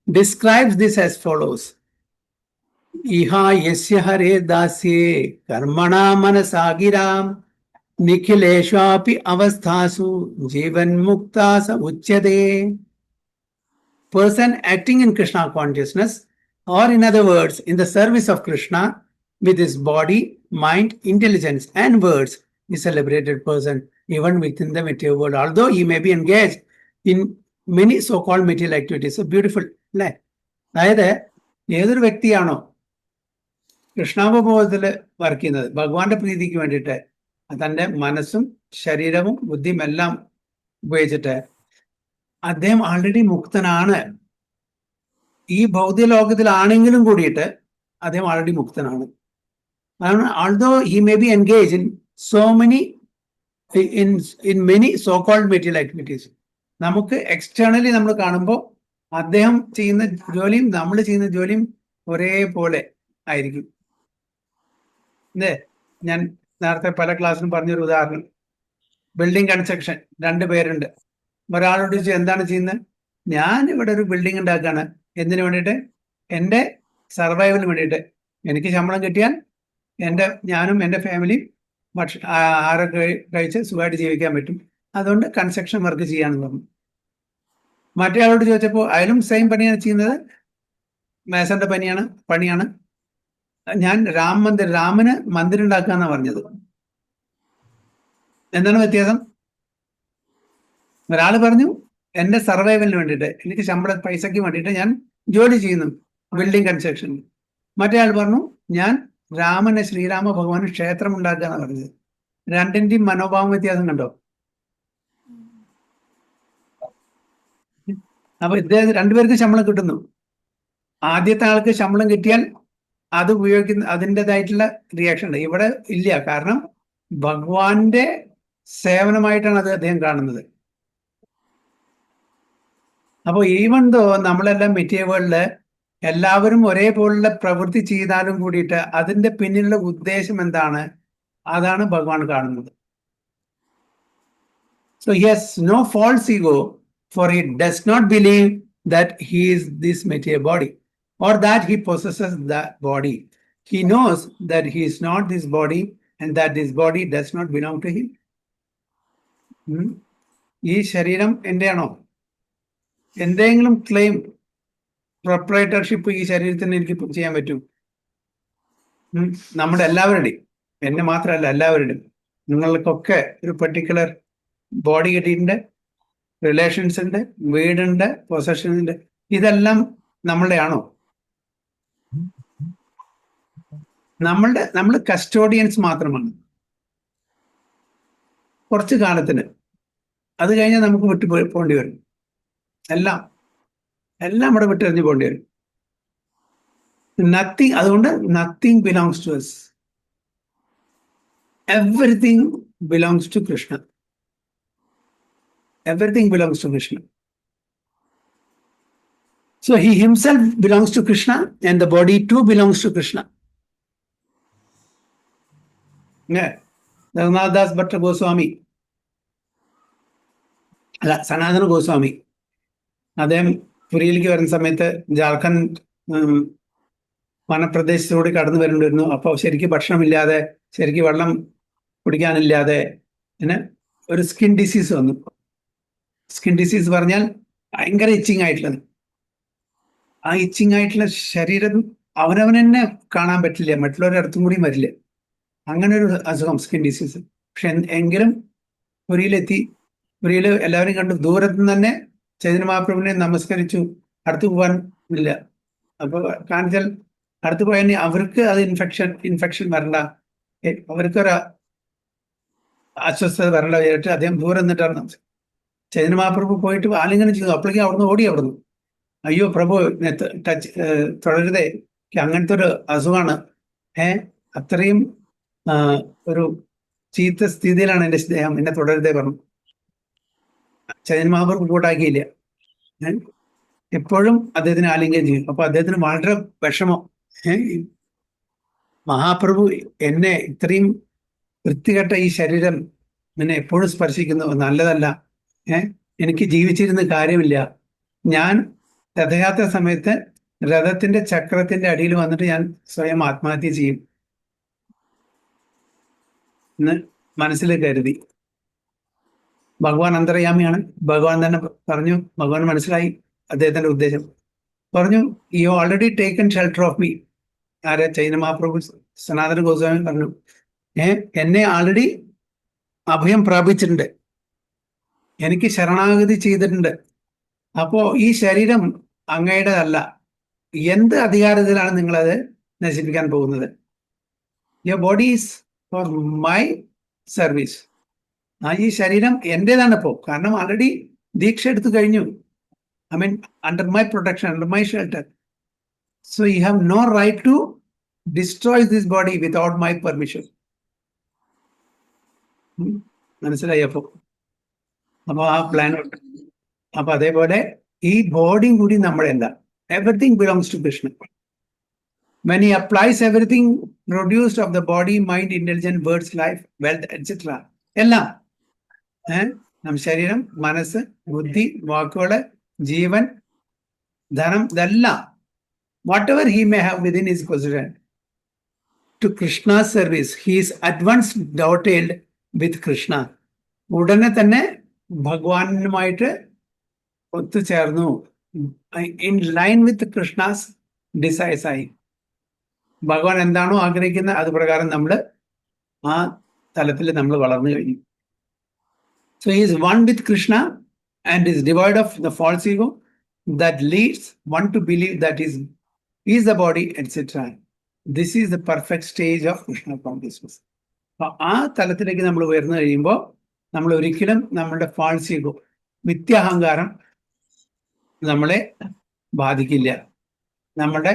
describes this as follows. Iha yasya hare dasye karmana manasagiram nikhileshapi avasthasu jivan muktasa uchyate. Person acting in Krishna consciousness, or in other words, in the service of Krishna with his body, mind, intelligence and words, is a liberated person even within the material world, although he may be engaged in many so-called material activities. So beautiful, അല്ലേ? അതായത് ഏതൊരു വ്യക്തിയാണോ കൃഷ്ണാവബോധത്തിൽ work ചെയ്യുന്നത്, ഭഗവാന്റെ പ്രീതിക്ക് വേണ്ടിയിട്ട് തൻ്റെ മനസ്സും ശരീരവും ബുദ്ധിയും എല്ലാം ഉപയോഗിച്ചിട്ട്, അദ്ദേഹം ആൾറെഡി മുക്തനാണ്. ഈ ഭൗതിക ലോകത്തിലാണെങ്കിലും കൂടിയിട്ട് അദ്ദേഹം ആൾറെഡി മുക്തനാണ്. അതാണ് although he may be engaged in so many in many so-called material activities. നമുക്ക് എക്സ്റ്റേണലി നമ്മൾ കാണുമ്പോൾ അദ്ദേഹം ചെയ്യുന്ന ജോലിയും നമ്മൾ ചെയ്യുന്ന ജോലിയും ഒരേപോലെ ആയിരിക്കും. അല്ലേ? ഞാൻ നേരത്തെ പല ക്ലാസ്സിലും പറഞ്ഞൊരു ഉദാഹരണം, ബിൽഡിംഗ് കൺസ്ട്രക്ഷൻ. 2 പേരുണ്ട്. ഒരാളോട് ചോദിച്ചു എന്താണ് ചെയ്യുന്നത്? ഞാൻ ഇവിടെ ഒരു ബിൽഡിംഗ് ഉണ്ടാക്കുകയാണ്. എന്തിനു വേണ്ടിയിട്ട്? എൻ്റെ സർവൈവലിന് വേണ്ടിയിട്ട്. എനിക്ക് ശമ്പളം കിട്ടിയാൽ ഞാനും എൻ്റെ ഫാമിലിയും ആരൊക്കെ കഴിച്ച് സുഖമായിട്ട് ജീവിക്കാൻ പറ്റും. അതുകൊണ്ട് കൺസ്ട്രക്ഷൻ വർക്ക് ചെയ്യാന്ന് പറഞ്ഞു. മറ്റേ ആളോട് ചോദിച്ചപ്പോൾ അയാളും സെയിം പണിയാണ് ചെയ്യുന്നത്, മേസന്റെ പണിയാണ്. ഞാൻ രാമന് മന്ദിരം ഉണ്ടാക്കാന്നാ പറഞ്ഞത്. എന്താണ് വ്യത്യാസം? ഒരാൾ പറഞ്ഞു എൻ്റെ സർവൈവലിന് വേണ്ടിയിട്ട്, എനിക്ക് പൈസയ്ക്ക് വേണ്ടിയിട്ട് ഞാൻ ജോലി ചെയ്യുന്നു ബിൽഡിംഗ് കൺസ്ട്രക്ഷൻ. മറ്റേ ആൾ പറഞ്ഞു ഞാൻ ശ്രീരാമ ഭഗവാന് ക്ഷേത്രം ഉണ്ടാക്കാന്ന് പറഞ്ഞത്. രണ്ടിന്റെയും മനോഭാവം വ്യത്യാസം കണ്ടോ? അപ്പൊ ഇദ്ദേഹം 2 പേർക്ക് ശമ്പളം കിട്ടുന്നു. ആദ്യത്തെ ആൾക്ക് ശമ്പളം കിട്ടിയാൽ അത് ഉപയോഗിക്കുന്ന അതിൻ്റെതായിട്ടുള്ള റിയാക്ഷൻ ഉണ്ട്. ഇവിടെ ഇല്ല, കാരണം ഭഗവാന്റെ സേവനമായിട്ടാണ് അത് അദ്ദേഹം കാണുന്നത്. അപ്പോൾ ഈവൻ ദോ നമ്മളെല്ലാം മെറ്റീരിയൽ വേൾഡില് എല്ലാവരും ഒരേപോലുള്ള പ്രവൃത്തി ചെയ്താലും കൂടിയിട്ട് അതിന്റെ പിന്നിലുള്ള ഉദ്ദേശം എന്താണ്, അതാണ് ഭഗവാൻ കാണുന്നത്. So he has no false ego, for he does not believe that he is this material body or that he possesses the body. He knows that he is not this body and that this body does not belong to him. ഈ ശരീരം എന്റെയാണോ? എന്തെങ്കിലും claim proprietorship ഈ ശരീരത്തിന് എനിക്ക് ചെയ്യാൻ പറ്റും? നമ്മുടെ എല്ലാവരുടെയും, എന്നെ മാത്രമല്ല എല്ലാവരുടെയും, നിങ്ങൾക്കൊക്കെ ഒരു പെർട്ടിക്കുലർ ബോഡി കിട്ടിയിട്ടുണ്ട്, റിലേഷൻസ് ഉണ്ട്, വീടുണ്ട്, പൊസഷൻ ഉണ്ട്. ഇതെല്ലാം നമ്മളുടെ ആണോ? നമ്മൾ കസ്റ്റോഡിയൻസ് മാത്രമാണ് കുറച്ച് കാലത്തിന്. അത് കഴിഞ്ഞാൽ നമുക്ക് വിട്ടു പോകേണ്ടി വരും. എല്ലാം ഇവിടെ വിട്ടെറിഞ്ഞ് പോകേണ്ടി വരും. നത്തിങ്, അതുകൊണ്ട് nothing belongs to us, everything belongs to Krishna. Everything belongs to Krishna. So he himself belongs to Krishna and the body too belongs to Krishna. Yeah. Raghunath Das Bhatta Goswami, സനാതന ഗോസ്വാമി, അദ്ദേഹം പുരിയിലേക്ക് വരുന്ന സമയത്ത് ജാർഖണ്ഡ് വനപ്രദേശത്തോട് കടന്നു വരേണ്ടിരുന്നു. അപ്പോൾ ശരിക്കും ഭക്ഷണമില്ലാതെ, ശരിക്കും വെള്ളം കുടിക്കാനില്ലാതെ പിന്നെ ഒരു സ്കിൻ ഡിസീസ് വന്നു. സ്കിൻ ഡിസീസ് പറഞ്ഞാൽ ഭയങ്കര ഇച്ചിങ് ആയിട്ടുള്ളത്. ആ ഇച്ചിങ് ആയിട്ടുള്ള ശരീരം അവനവനെ കാണാൻ പറ്റില്ല, മറ്റുള്ളവരുടെ അടുത്തും കൂടി വരില്ല. അങ്ങനെ ഒരു അസുഖം, സ്കിൻ ഡിസീസ്. പക്ഷെ എങ്കിലും പുരിയിലെത്തി. പുരിയിൽ എല്ലാവരും കണ്ടു. ദൂരത്ത് നിന്ന് തന്നെ ചൈതന്യ മഹാപ്രഭുവിനെ നമസ്കരിച്ചു. അടുത്ത് പോകാൻ ഇല്ല. അപ്പോൾ കാണിച്ചാൽ അടുത്ത് പോയാൽ അവർക്ക് അത് ഇൻഫെക്ഷൻ വരണ്ട, അവർക്കൊരു അസ്വസ്ഥത വരണ്ട വിചാരിച്ചിട്ട് അദ്ദേഹം ദൂരം നിന്നിട്ടാണ് ചൈതന്യ മഹാപ്രഭു പോയിട്ട് ആലിംഗനം ചെയ്തു. അപ്പോഴേക്കും അവിടുന്ന് ഓടുന്നു. അയ്യോ പ്രഭു ടച്ച് തുടരുതേ, അങ്ങനത്തെ ഒരു അസുഖമാണ്, അത്രയും ഒരു ചീത്ത സ്ഥിതിയിലാണ് എൻ്റെ സ്നേഹം, എന്നെ തുടരുതേ പറഞ്ഞു. ചൈതന്യ മഹാപ്രഭു കൂട്ടാക്കിയില്ല. എപ്പോഴും അദ്ദേഹത്തിന് ആലിംഗനം ചെയ്യും. അപ്പൊ അദ്ദേഹത്തിന് വളരെ വിഷമം. മഹാപ്രഭു എന്നെ ഇത്രയും വൃത്തികെട്ട ഈ ശരീരം എന്നെ എപ്പോഴും സ്പർശിക്കുന്നു, നല്ലതല്ല, എനിക്ക് ജീവിച്ചിരുന്ന കാര്യമില്ല. ഞാൻ രഥയാത്ര സമയത്ത് രഥത്തിന്റെ ചക്രത്തിന്റെ അടിയിൽ വന്നിട്ട് ഞാൻ സ്വയം ആത്മഹത്യ ചെയ്യും എന്ന് മനസ്സിൽ കരുതി. ഭഗവാൻ അന്തർയാമിയാണ്. ഭഗവാൻ തന്നെ പറഞ്ഞു, ഭഗവാൻ മനസ്സിലായി അദ്ദേഹത്തിന്റെ ഉദ്ദേശം. പറഞ്ഞു, you already taken shelter of me. ആരെ? ചൈതന്യ മഹാപ്രഭു സനാതന ഗോസ്വാമി പറഞ്ഞു, എന്നെ ആൾറെഡി അഭയം പ്രാപിച്ചിട്ടുണ്ട്, എനിക്ക് ശരണാഗതി ചെയ്തിട്ടുണ്ട്. അപ്പോ ഈ ശരീരം അങ്ങയുടേതല്ല. എന്ത് അധികാരത്തിലാണ് നിങ്ങളത് നശിപ്പിക്കാൻ പോകുന്നത്? Your body is for my service. ഈ ശരീരം എന്റേതാണ് ഇപ്പോൾ, കാരണം ആൾറെഡി ദീക്ഷ എടുത്തു കഴിഞ്ഞു. I mean under my protection, under my shelter. So you have no right to destroy this body without my permission. മനസ്സിലായി? അപ്പൊ ആ പ്ലാൻ ഉണ്ട്. അപ്പൊ അതേപോലെ ഈ ബോഡിയും കൂടി നമ്മളല്ല. Everything belongs to Krishna. When he applies everything produced of the body, mind, intelligence, words, life, wealth, etc. എല്ലാം നമ്മുടെ ശരീരം, മനസ്സ്, ബുദ്ധി, വാക്കുകള്, ജീവൻ, ധനം, ഇതെല്ലാം whatever he may have within his possession to Krishna's service, he is at once dovetailed with Krishna. ഉടനെ തന്നെ ഭഗവാനുമായിട്ട് ഒത്തുചേർന്നു, in line with Krishna's desires ആയി. ഭഗവാൻ എന്താണോ ആഗ്രഹിക്കുന്നത് അത് പ്രകാരം നമ്മൾ ആ തലത്തിൽ നമ്മൾ വളർന്നു കഴിഞ്ഞു. So he is one with Krishna and is devoid of the false ego that leads one to believe that is the body etcetera. This is the perfect stage of Krishna consciousness. അപ്പൊ ആ തലത്തിലേക്ക് നമ്മൾ ഉയർന്നു കഴിയുമ്പോൾ നമ്മൾ ഒരിക്കലും നമ്മളുടെ ഫാൾസ് ഈഗോ, മിഥ്യാഹങ്കാരം നമ്മളെ ബാധിക്കില്ല. നമ്മുടെ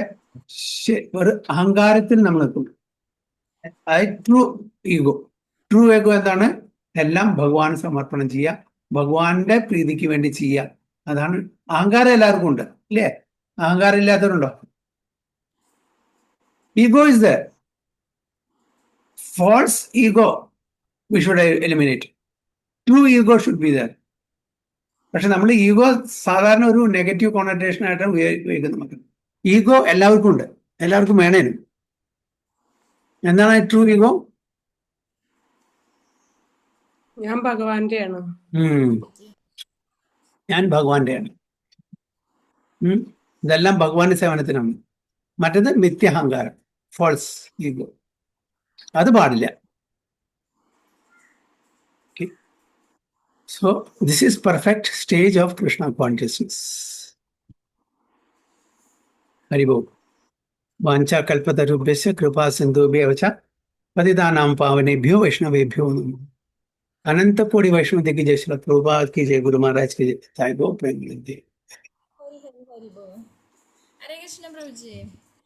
ഒരു അഹങ്കാരത്തിൽ നമ്മൾ എത്തും. True ego. ട്രൂ ഈഗോ എന്താണ്? എല്ലാം ഭഗവാന് സമർപ്പണം ചെയ്യുക, ഭഗവാന്റെ പ്രീതിക്ക് വേണ്ടി ചെയ്യുക. അതാണ് അഹങ്കാരം. എല്ലാവർക്കും ഉണ്ട് ഇല്ലേ? അഹങ്കാരം ഇല്ലാത്തവരുണ്ടോ? Ego is the false ego we should eliminate. True ego should be there. പക്ഷെ നമ്മൾ ഈഗോ സാധാരണ ഒരു നെഗറ്റീവ് കോണറ്റേഷൻ ആയിട്ടാണ് ഉപയോഗിക്കുന്നത്. നമുക്ക് ഈഗോ എല്ലാവർക്കും ഉണ്ട്, എല്ലാവർക്കും വേണേനും. എന്താണ് ട്രൂ ഈഗോ? ഞാൻ ഭഗവാന്റെയാണ്. ഞാൻ ഭഗവാന്റെയാണ്. ഇതെല്ലാം ഭഗവാന്റെ സേവനത്തിനാണ്. മറ്റേത് മിഥ്യാഹങ്കാരം, ഫോൾസ് ഈഗോ. അത് പാടില്ല. So this is perfect stage of Krishna consciousness. Haribol. Vancha kalpatarubhyasya kripa sindhubhyo cha patitanam pavanebhyo vaishnavebhyo namo. अनंत कोटि वैष्णव की जय श्री प्रभुपाद की जय, गुरु महाराज की जय। जय गो प्रेम। हरि हरि हरि बोल। हरे कृष्ण प्रभु जी।